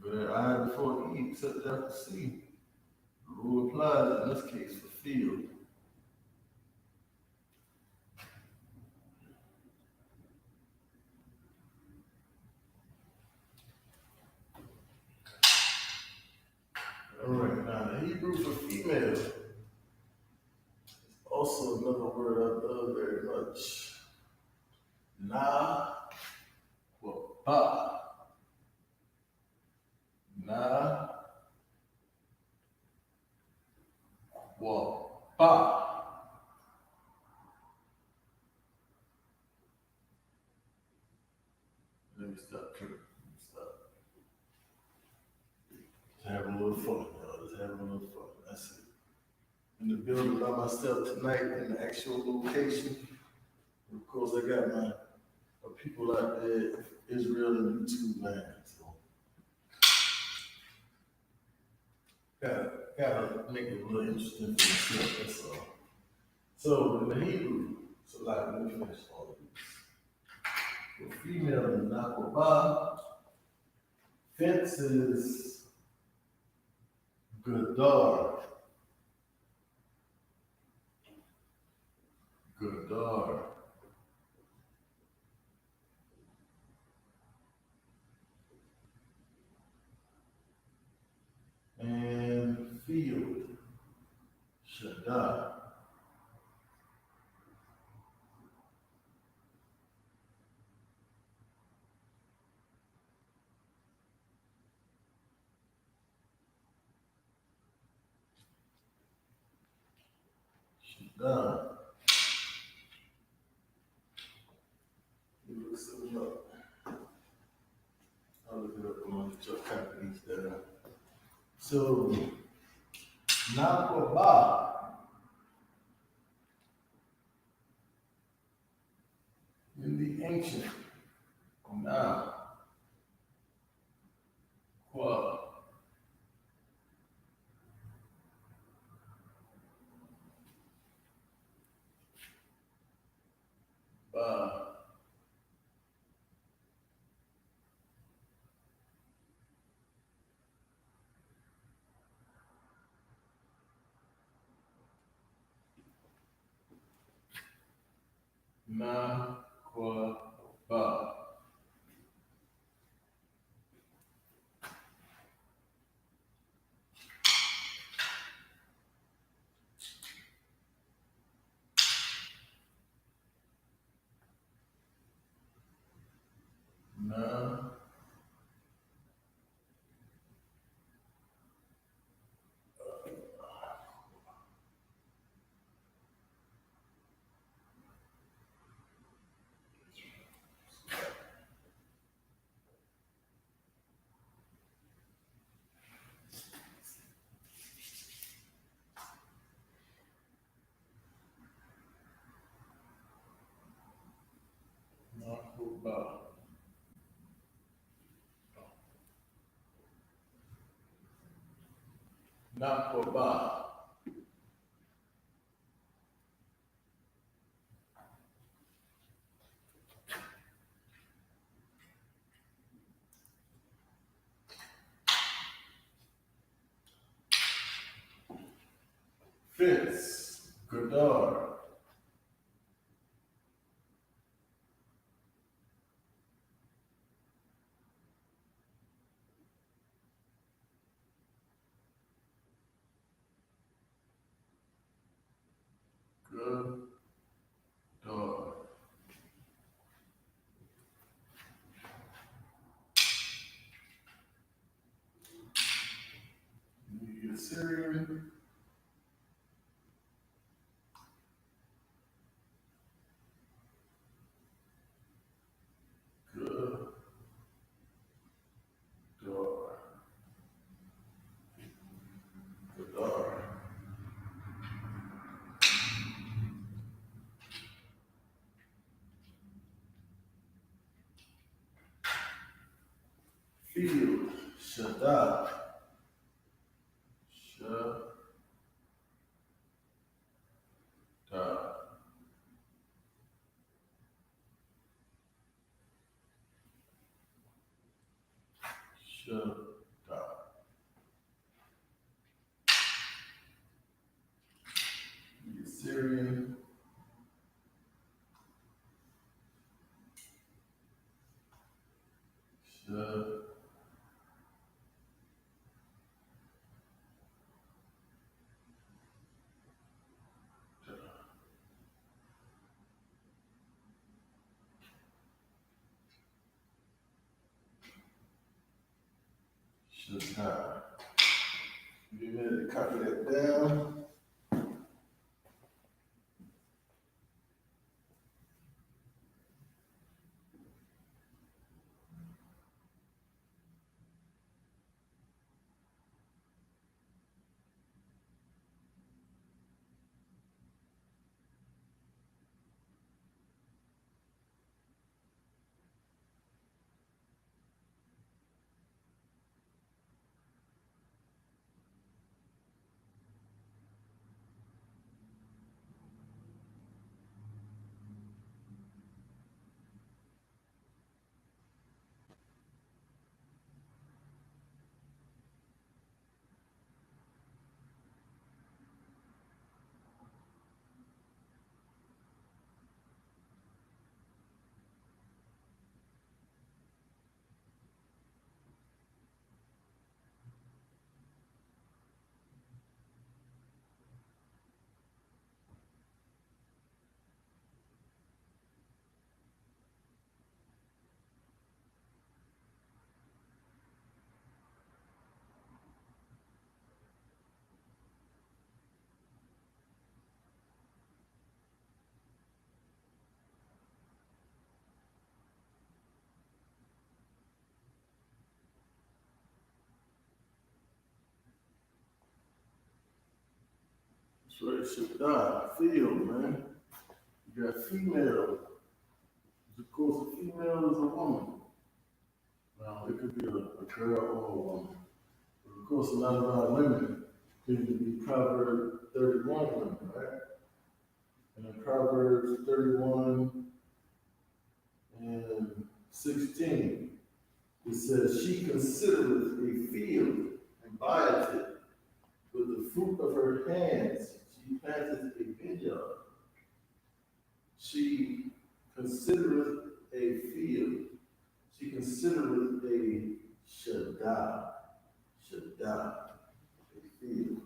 But I before E except after C. The rule applies in this case for field. All right, now the Hebrew for female is also another word I love very much. Na-wa-ba. Na-wa-ba. Let me stop. Just having a little fun, y'all. Just having a little fun. That's it. In the building by myself tonight in the actual location. Of course, I got my people out there, Israel and YouTube land. So, gotta make it a little interesting for myself. That's all. So in the Hebrew, so let me finish all of these. For female in Nakwaba, fence is Qadash. Qadash. And field, Shaddai. Shaddai. Let me look something up. I'll look it up among the companies that are. So, Nakwaba in the ancient Nakwaba Na-kwa-ba. Na Na-kwa-ba. Na-kwa-ba. Fence. Qadash. Qadash. You Syrian. Qadash. Field. Shaddai. Shaddai. Shaddai. The Syrian. Shaddai. Shaddai. You ready to copy that down? That's right, Shaddai. Field, man. You got female. Of course, a female is a woman. Now, it could be a girl or a woman. But of course, a lot of our women tend to be Proverbs 31 women, right? And in Proverbs 31 and 16, it says, she considereth a field and buyeth it. With the fruit of her hands, she planteth a vineyard. She considereth a field. She considereth a Shaddai. Shaddai, a field.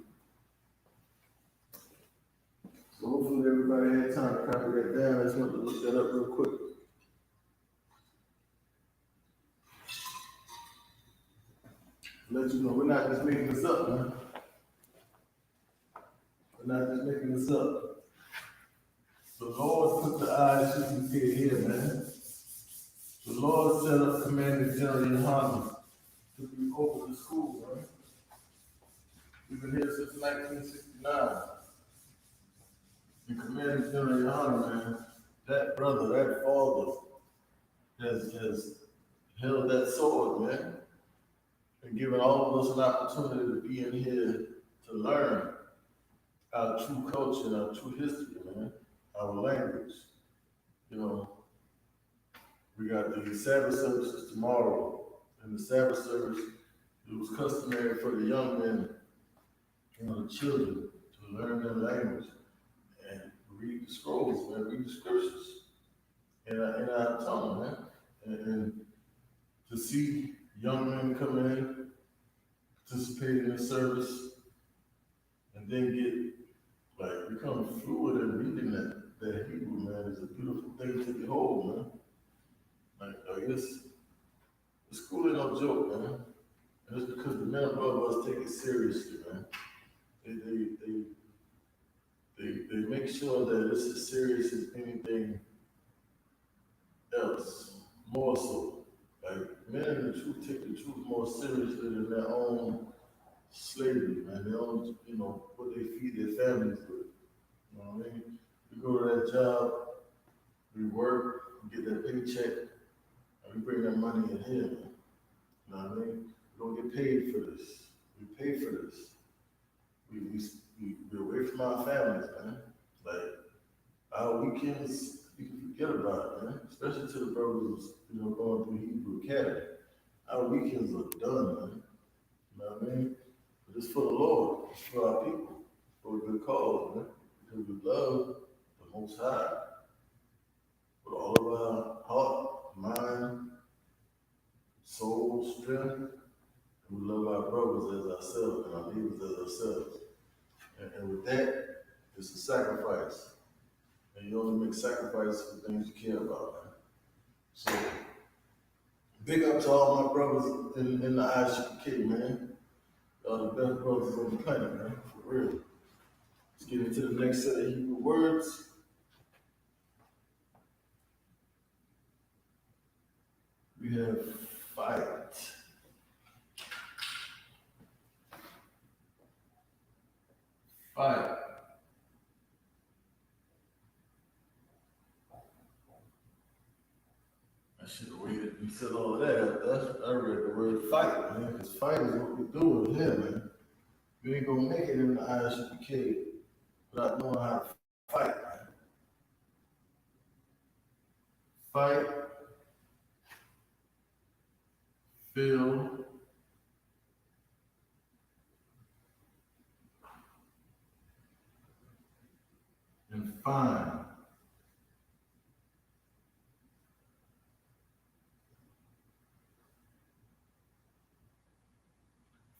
So hopefully everybody had time to copy that down. I just want to look that up real quick. Let you know we're not just making this up, man. We're not just making this up. The Lord put the Isupk here, man. The Lord set up Commander General Yohana to be over the school, man. We've been here since 1969. And Commander General Yohana, man, that brother, that father, has held that sword, man, and given all of us an opportunity to be in here to learn our true culture and our true history, man, our language. You know, we got the Sabbath services tomorrow, and the Sabbath service, it was customary for the young men, you know, the children, to learn their language and read the scrolls, man, read the scriptures in our tongue, man. And to see young men come in, participate in the service, and then get, like, become fluid in reading that Hebrew, man, is a beautiful thing to behold, man. Like this, the school ain't no joke, man. And it's because the men above us take it seriously, man. They make sure that it's as serious as anything else, more so. Like, men in the truth take the truth more seriously than their own slavery, man. Their own, you know, what they feed their families with. You know what I mean? We go to that job, we work, we get that paycheck, and we bring that money in here, man. You know what I mean? We don't get paid for this. We pay for this. We're away from our families, man. Like, our weekends, we can forget about it, man. Especially to the brothers, you know, going through Hebrew Academy. Our weekends are done, man. You know what I mean? But it's for the Lord. It's for our people. It's for a good cause, man. Because we love the Most High with all of our heart, mind, soul, strength. And we love our brothers as ourselves and our neighbors as ourselves. And with that, it's a sacrifice. And you only make sacrifices for things you care about, man. So, big up to all my brothers in the Isupk, man. Y'all the best brothers on the planet, man. For real. Let's get into the next set of Hebrew words. We have fight. Fight. I should have waited and said all of that. I read the word fight, man, because fight is what we're doing here, man. You ain't gonna make it in the Isupk without knowing how to fight, man. Fight, feel, and find.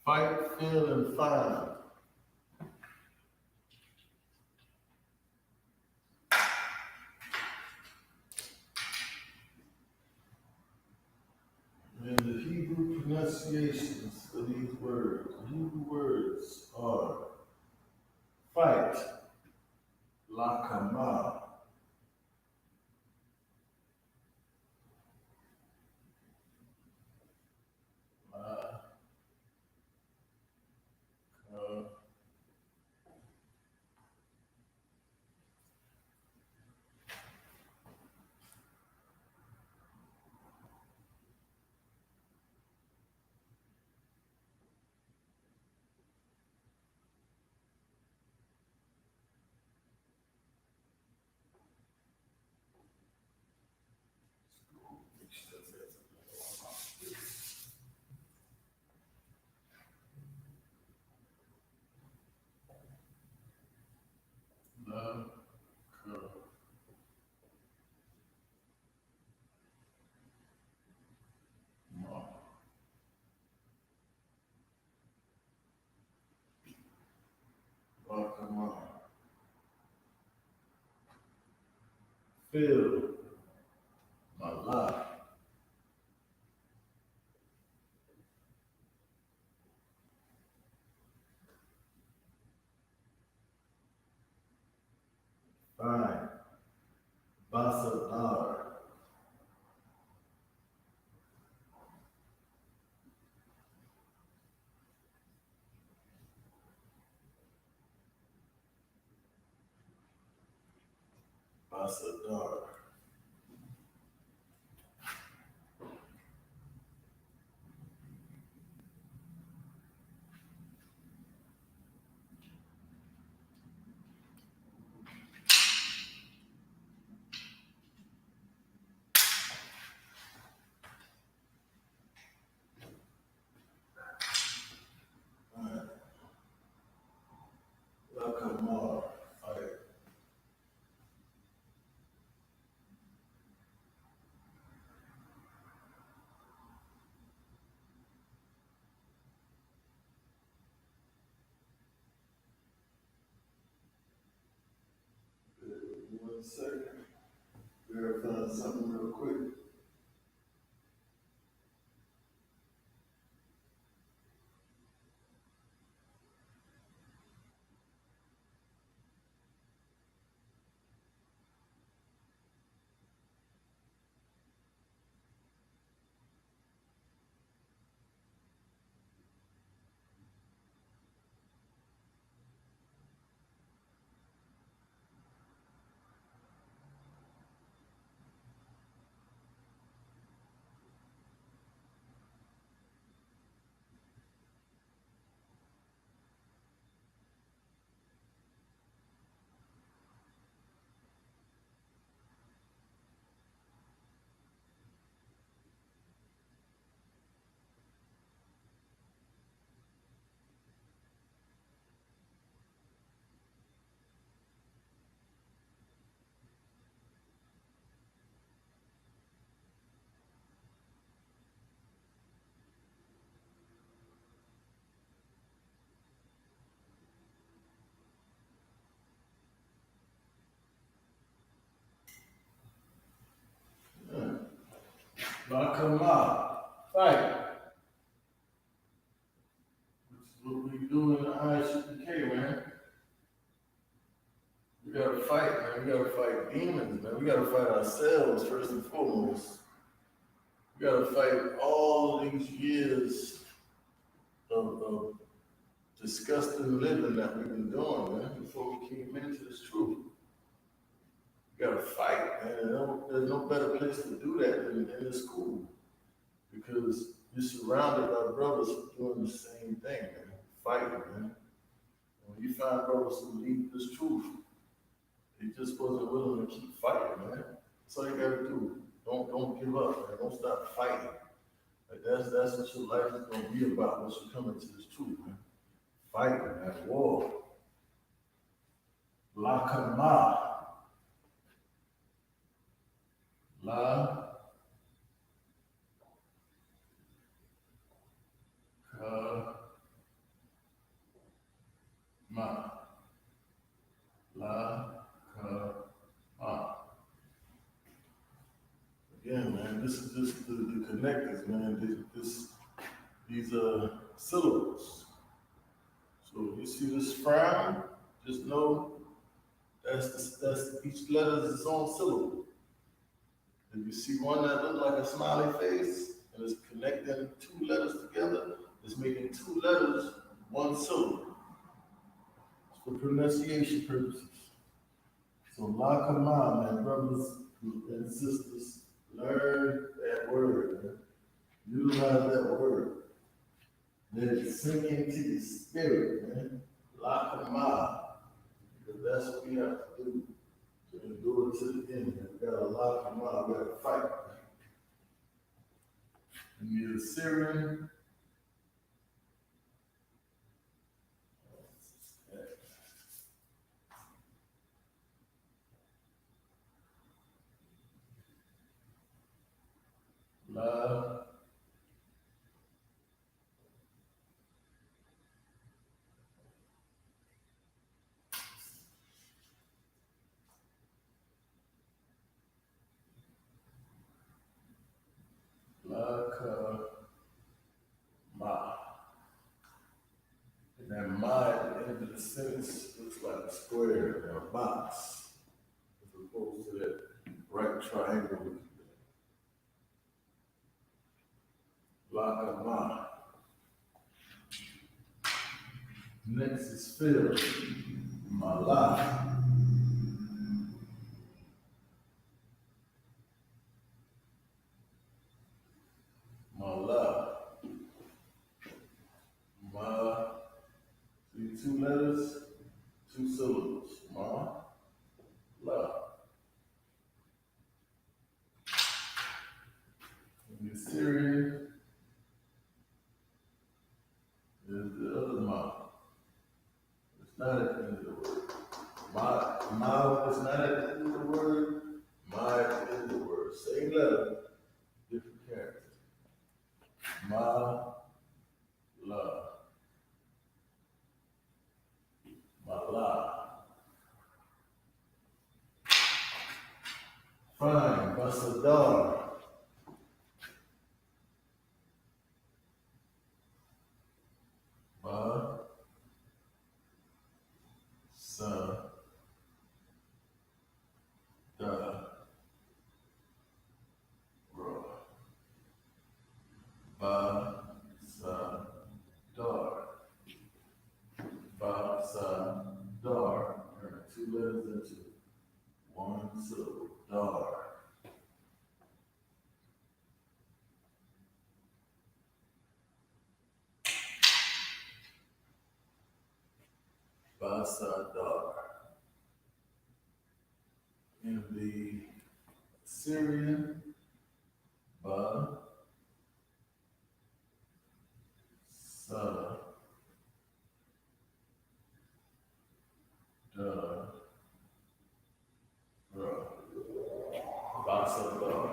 Fight, feel, and find. And the Hebrew pronunciations of these words, the Hebrew words are fight, lakama, Oh, come on. Feel my life. Fine. Basadar. Basadar. Welcome more. Fight. One second. Verify something real quick. Bakama. Fight. Which is what we do in the Isupk, man. We gotta fight, man. We gotta fight demons, man. We gotta fight ourselves first and foremost. We gotta fight all these years of disgusting living that we've been doing, man, before we came into this truth. We gotta fight, man. There's no better place to do that than in the school. Because you're surrounded by brothers doing the same thing, man. Fighting, man. When you find brothers who need this truth, they just wasn't willing to keep fighting, man. That's all you gotta do. Don't give up, man. Don't stop fighting. Like that's what your life is gonna be about once you come into this truth, man. Fighting, man. War. Lakama. La. Ka. Ma. La. Ka. Ma. Again, man, this is just the connectors, man. These syllables. So you see this frown, just know that's each letter is its own syllable. If you see one that looks like a smiley face and it's connecting two letters together, it's making two letters one syllable. It's for pronunciation purposes. So la kama, man, brothers and sisters, learn that word, man. Utilize that word. Let it sink into your spirit, man. La kama. Because that's what we have to do. To endure to the end. We got a lot of command. We got to fight. And the Assyrian. La. end of the sentence looks like a square or a box, as opposed to that right triangle. Lakama. Next is fill. Mala. Mala. Ma. See two letters, two syllables. Ma. La. And the Syrian is the other ma. It's not at the end of the word. Ma is not at the end of the word. Ma at the end of the word. Same letter, different character. Ma, la. Ma, la. Fine, Basadar. Ba, sa, da, ra. Ba, sa, dar. Ba, sa, dar. Turn two letters into one syllable. Dar. Ba, sa, dar. In the Syrian, ba, sa, da, ra. Ba, sa, dar.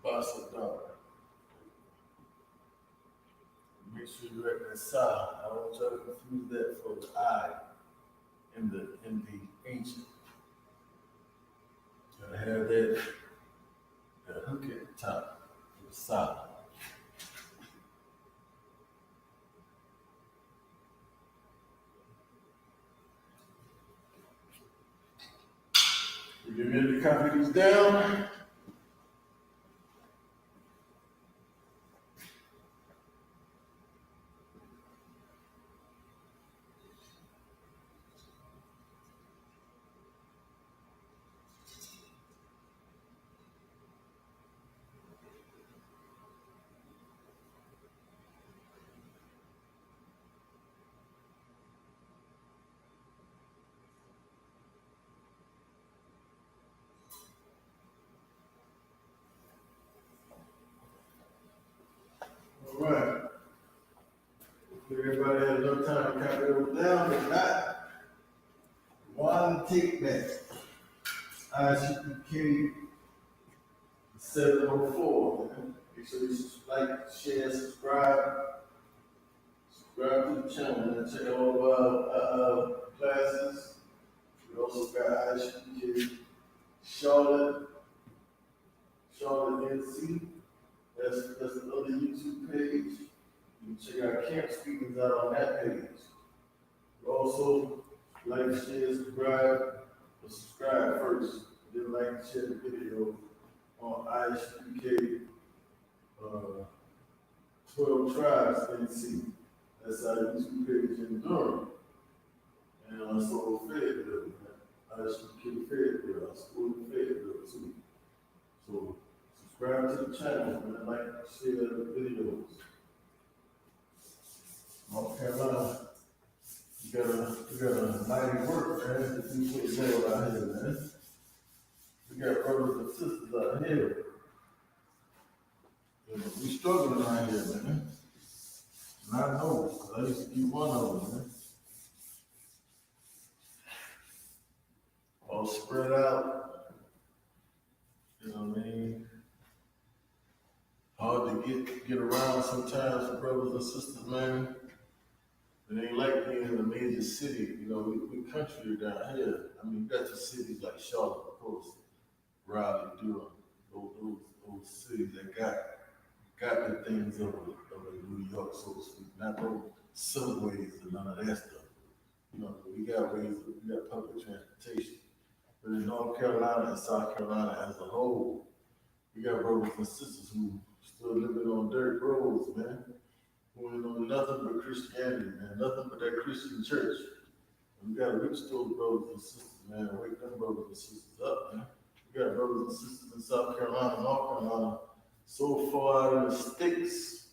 Ba, sa, dar. Make sure you write that sa. I don't want y'all to confuse that for the I in the ancient. Gotta have that hook at the top for the sa. We get ready to copy these down. All right. Everybody had enough time to copy those down. If not, one take back. Isupk 704. Make sure you like, share, subscribe. Subscribe to the channel and check out all of our classes. We also got Isupk Charlotte NC. That's the other YouTube page. You can check our camp speakers out on that page. Also, like, share, subscribe, but subscribe first. Then like and share the video on Isupk 12 Tribes NC. That's our YouTube page in Durham. And also Fayetteville. Isupk Fayetteville, our school in Fayetteville too. So subscribe to the channel and like, share the videos. North Carolina, we got a mighty work, man. If you put it out here, man. We got brothers and sisters out here. We struggling out here, man. And I know, 'cause I used to be one of them, man. spread out. You know what I mean? Hard to get around sometimes for brothers and sisters, man. It ain't like being in a major city. You know, we country down here. I mean, you got your cities like Charlotte, of course, Raleigh, Durham, those cities that got the things of a New York, so to speak. Not those subways and none of that stuff. You know, we got public transportation. But in North Carolina and South Carolina as a whole, we got brothers and sisters who still living on dirt roads, man. Who ain't know nothing but Christianity, man. Nothing but that Christian church. And we gotta reach those brothers and sisters, man. Wake them brothers and sisters up, man. We got brothers and sisters in South Carolina, North Carolina, so far out in the sticks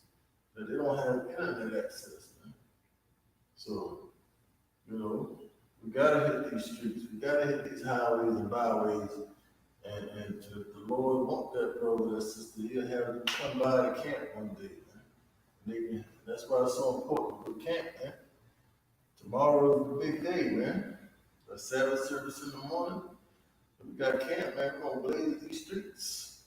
that they don't have internet access, man. So, you know, we gotta hit these streets. We gotta hit these highways and byways. And if the Lord want that brother, that sister, he'll have them come by the camp one day, man. That's why it's so important for camp, man. Tomorrow is the big day, man. The Sabbath service in the morning. We got camp, man. We're gonna blaze these streets.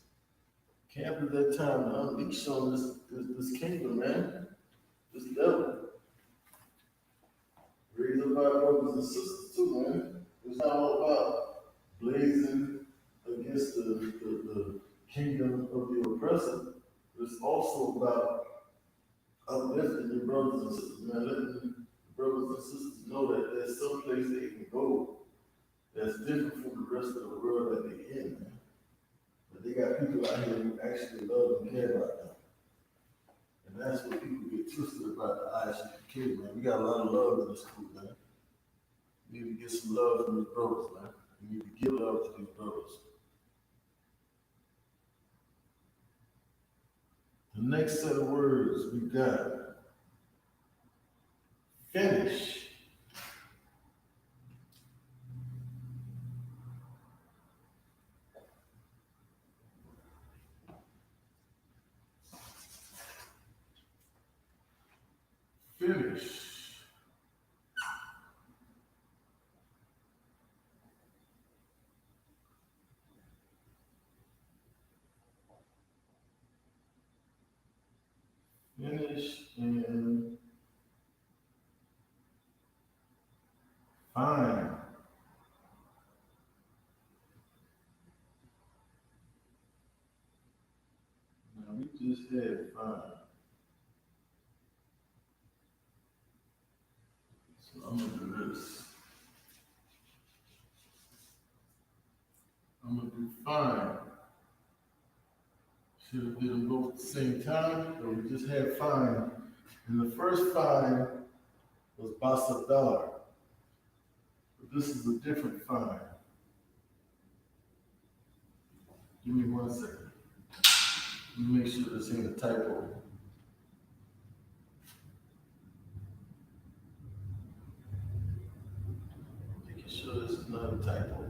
Camp is that time to unleash on this kingdom, man. This devil. Raise up our brothers and sisters too, man. It's not all about blazing against the kingdom of the oppressor. It's also about uplifting your brothers and sisters, man. Letting the brothers and sisters know that there's some place they can go that's different from the rest of the world that they're in, man. But they got people out here who actually love and care about them. And that's what people get twisted about the Isupk, man. We got a lot of love in this group, man. We need to get some love from these brothers, man. We need to give love to these brothers. The next set of words we got, finish. Finish. Finish and fine. Now we just had fine. So I'm gonna do this. I'm gonna do fine. Should have did them both at the same time, but we just had fine. And the first fine was Basadar. But this is a different fine. Give me 1 second. Let me make sure this ain't a typo. Making sure this is not a typo.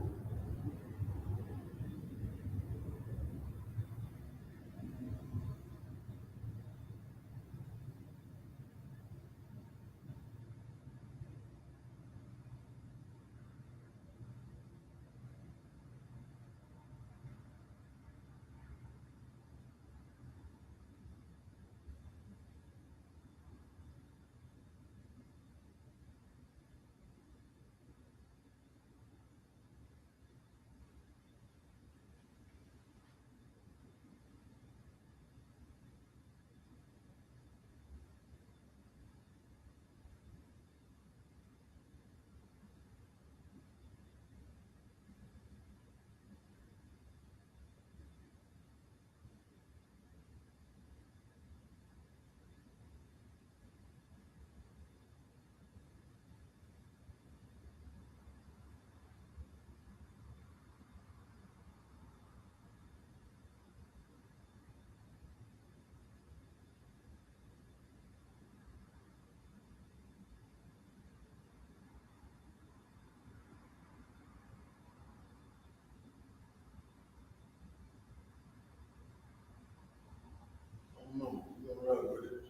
No, we're gonna run with it.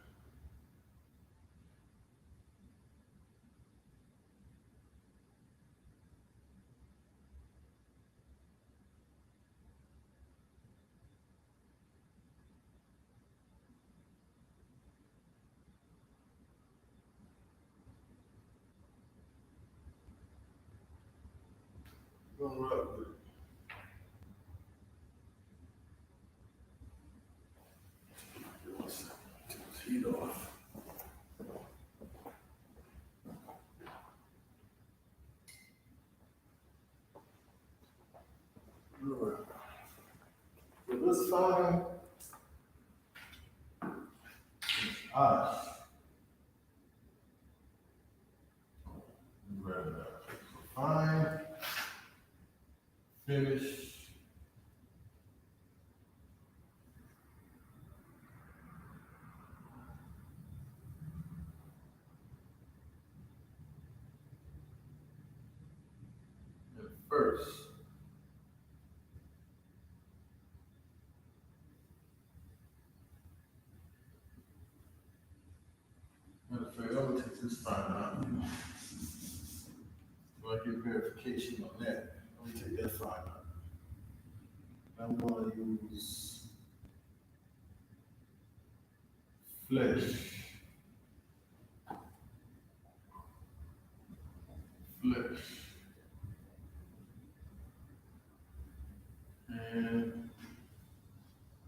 We're gonna rock with it. Give me a second. Take this heat off. Alright. So this fine ice. Grab that. So fine, finish. And first. Matter of fact, I'm gonna take this fine out. So I get verification on that. Let me take that fine out. I'm gonna use flesh. And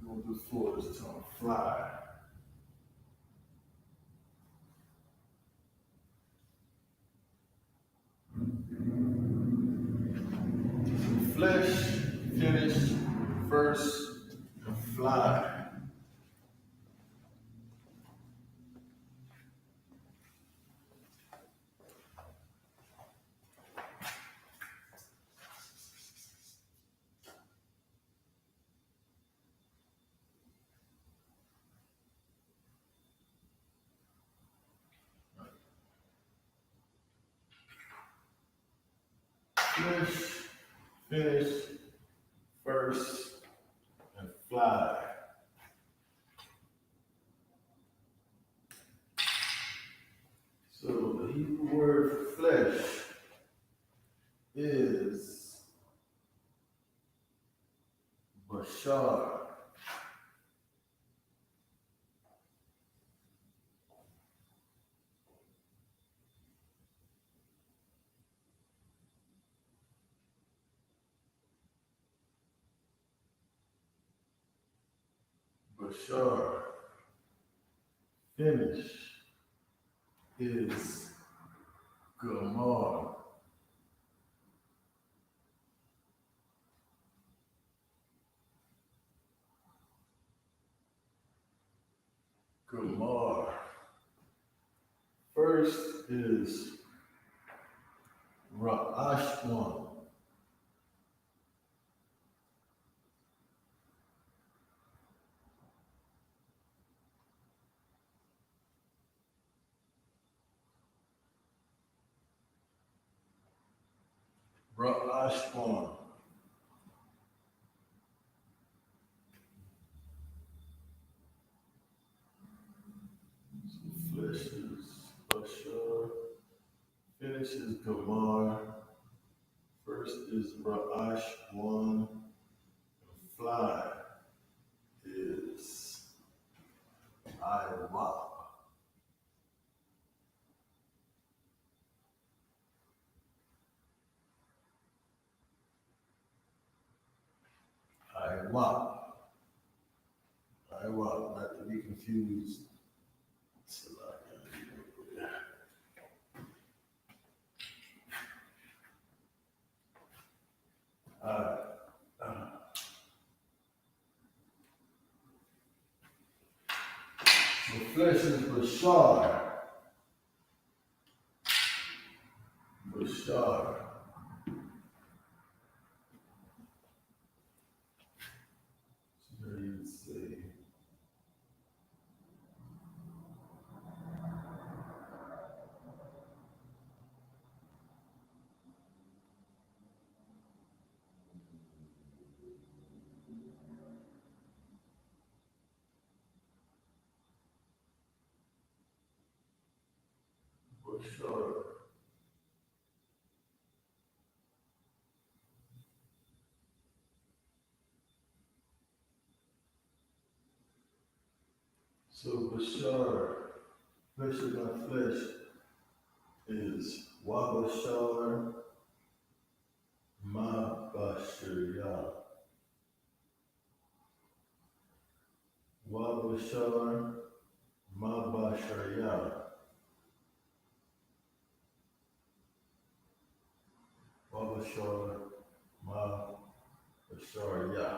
we'll do four this time. Fly. Flesh, finish, first, and fly. Flesh, finish, first, and fly. So the Hebrew word for flesh is bashar. Bashar. Finish is gamar. Gamar. First is Ra'ashwan. Ra'ashwan. So flesh is Bashar. Finish is Gamar. First is Ra'ashwan. Fly is Iwa. Iwa. Iwa, not to be confused. So flesh is Bashar. Bashar. So there you'd say Bashar. So Bashar, flesh of my flesh, is Wabashar, Ma Lashawan, Mabashaya. Lashawan, Mabashaya.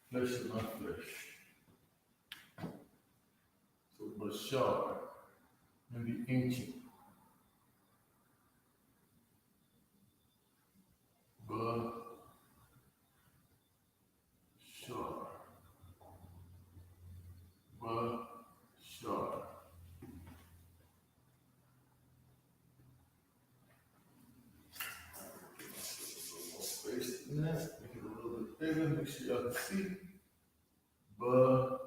Flesh and my flesh. So Bashar in the ancient. Bashar. Bashar. Space in that, make it a little bit bigger, make sure y'all can see. Bashar.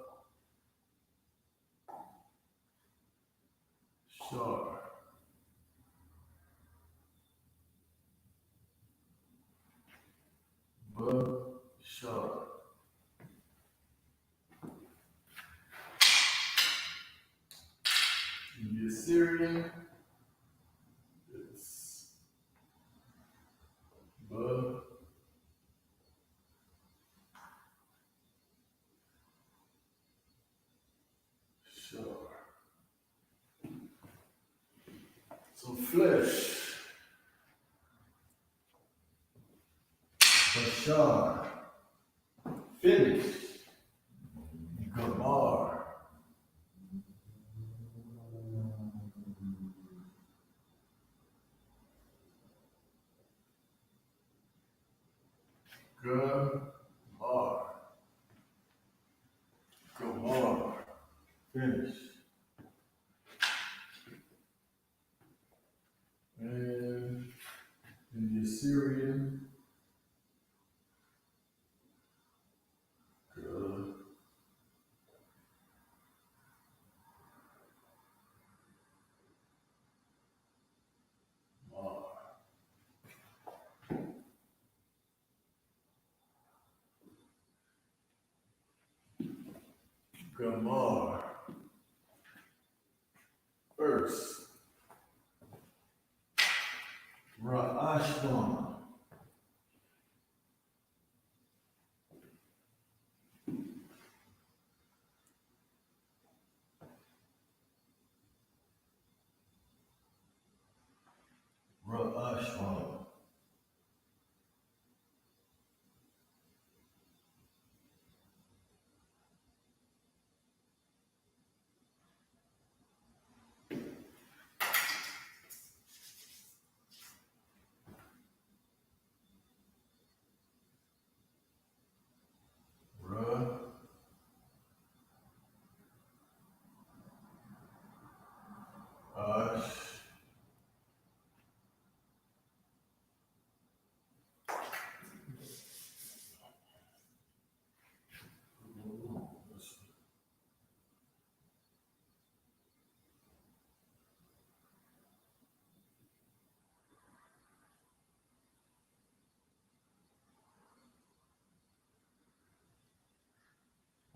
Bashar. In the Assyrian, it's Bashar. So flesh, Bashar, finished, Gamar, Gamar, Gamar, finished. And in the Assyrian, Gamar, Gamar, first, Ra'ashwan, Ra'ashwan, Ra'ash,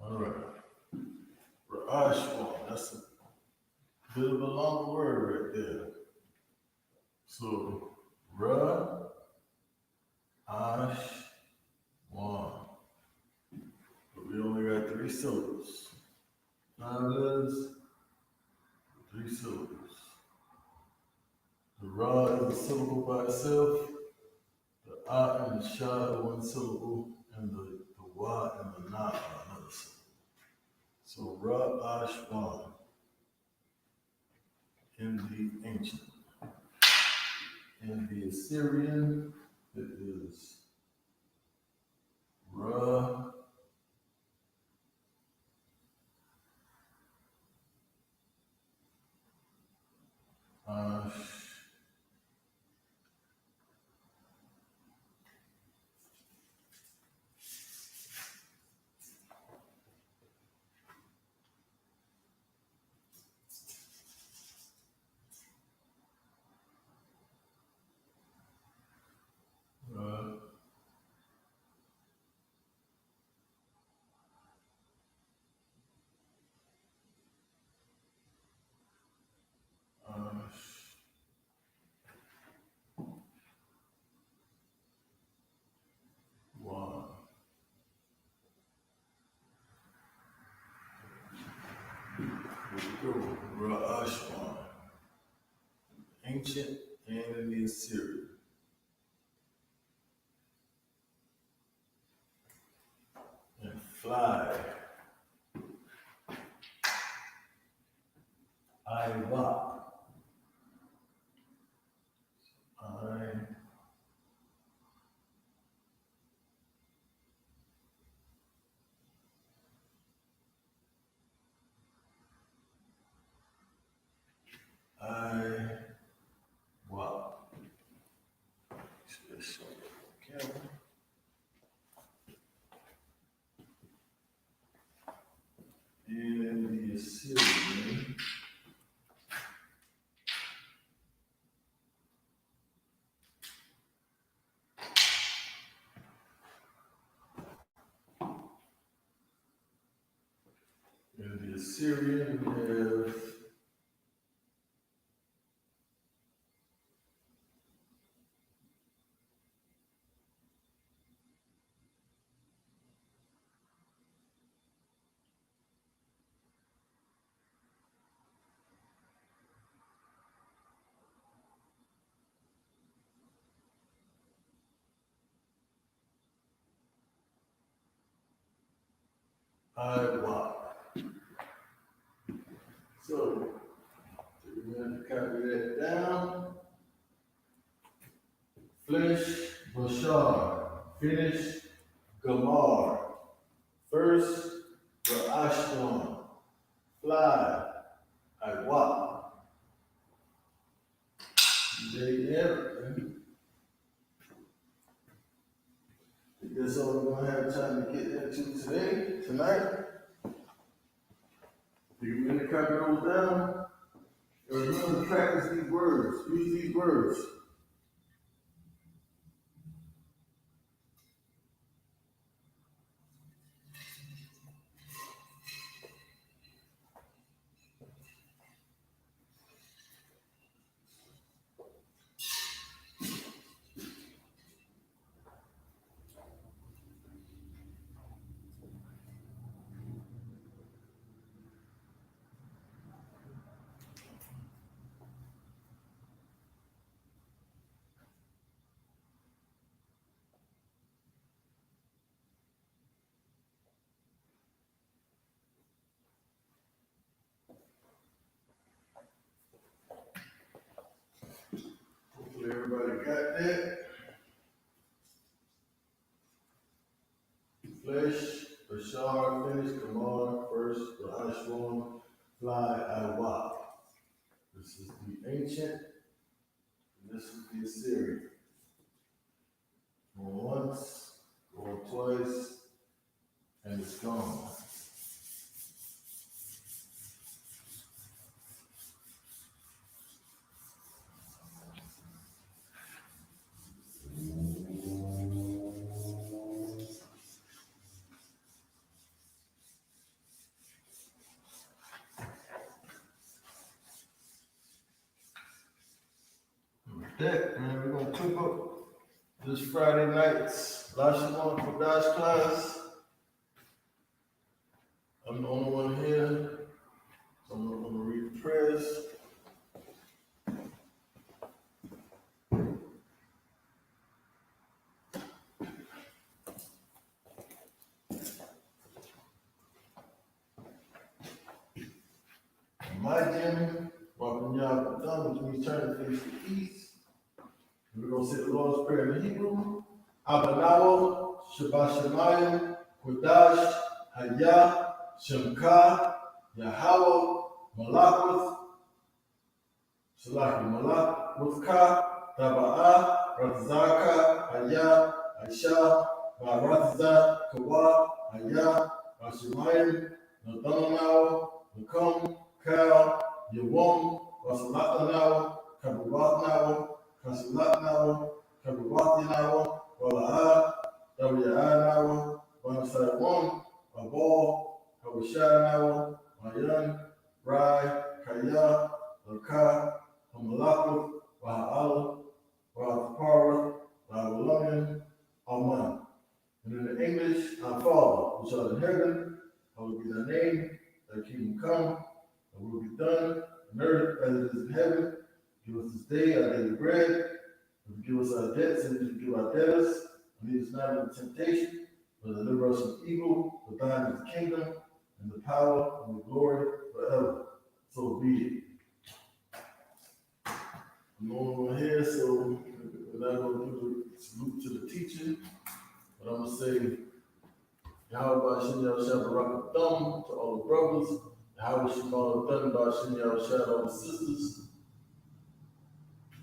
all right, Ra'ashwan, that's a bit of a longer word right there. So, Ra'ashwan. But we only got 3 syllables. 9 letters, 3 syllables. The Ra is a syllable by itself. The A and the Sha are 1 syllable. And the Wa and the Na are another syllable. So Ra'ashwan in the ancient. In the Assyrian, it is Ra'ash. Lashawan, ancient and in the Assyrian. And fly. Isupk. Wow. Special camera. And the Assyrian. In the Assyrian, we have Isupk. So, we're going to copy that down. Flesh, Bashar. Finish, Gamar. First, Lashawan. Fly, Isupk. There you have it. That's all we're going to have time to get into tonight. You can copy those down. And remember to practice these words. Use these words. Hopefully everybody got that. Flesh, Bashar, finish, Gamar, first, Lashawan, fly, Isupk. This is the ancient, and this is the Assyrian. Going once, going twice, and it's gone. That, man, we're gonna clip up this Friday night's Lashawan Qadash class. I'm the only one here, so I'm gonna read the prayers. My Jimmy, welcome y'all to done, which means turn to face the east. We're going to say the Lord's Prayer in Hebrew. N.W.O, Shabbat Shemayim, Qadash, Hayah, Shemka, Yahweh, Malakuth, Shalaki, Malakuthka, Taba'ah, Ratzaka, Hayah, Aisha, Baratza, Kawa, Hayah, Bashemayim, N.W.O, Nakum, Kal, Yawom, Wasalatanawa, Kaburatnawa, Kasilatnawa, Kaburatinawa, Walaha, Wiyanawa, Wanasaiwan, Abal, Kawashanawa, Mayan, Rai, Kaya, Laka, Hamalakut, Waha'ala, Wahapara, Wahalaman, Aman. And in the English, our Father, which art in heaven, hallowed be thy name, thy kingdom come, thy will be done. our debts and we forgive our debtors. And lead us not into temptation, but deliver us from evil. For thine is the kingdom, and the power, and the glory forever. So be it. I'm going on here, so we're not going to do the salute to the teacher, but I'm going to say, Yahweh Shem Yahshua Barak Thumb to all the brothers, Yahweh Shem Thumb by Shem Yahshua all the sisters,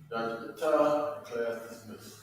Dr. Qatar, class dismissed.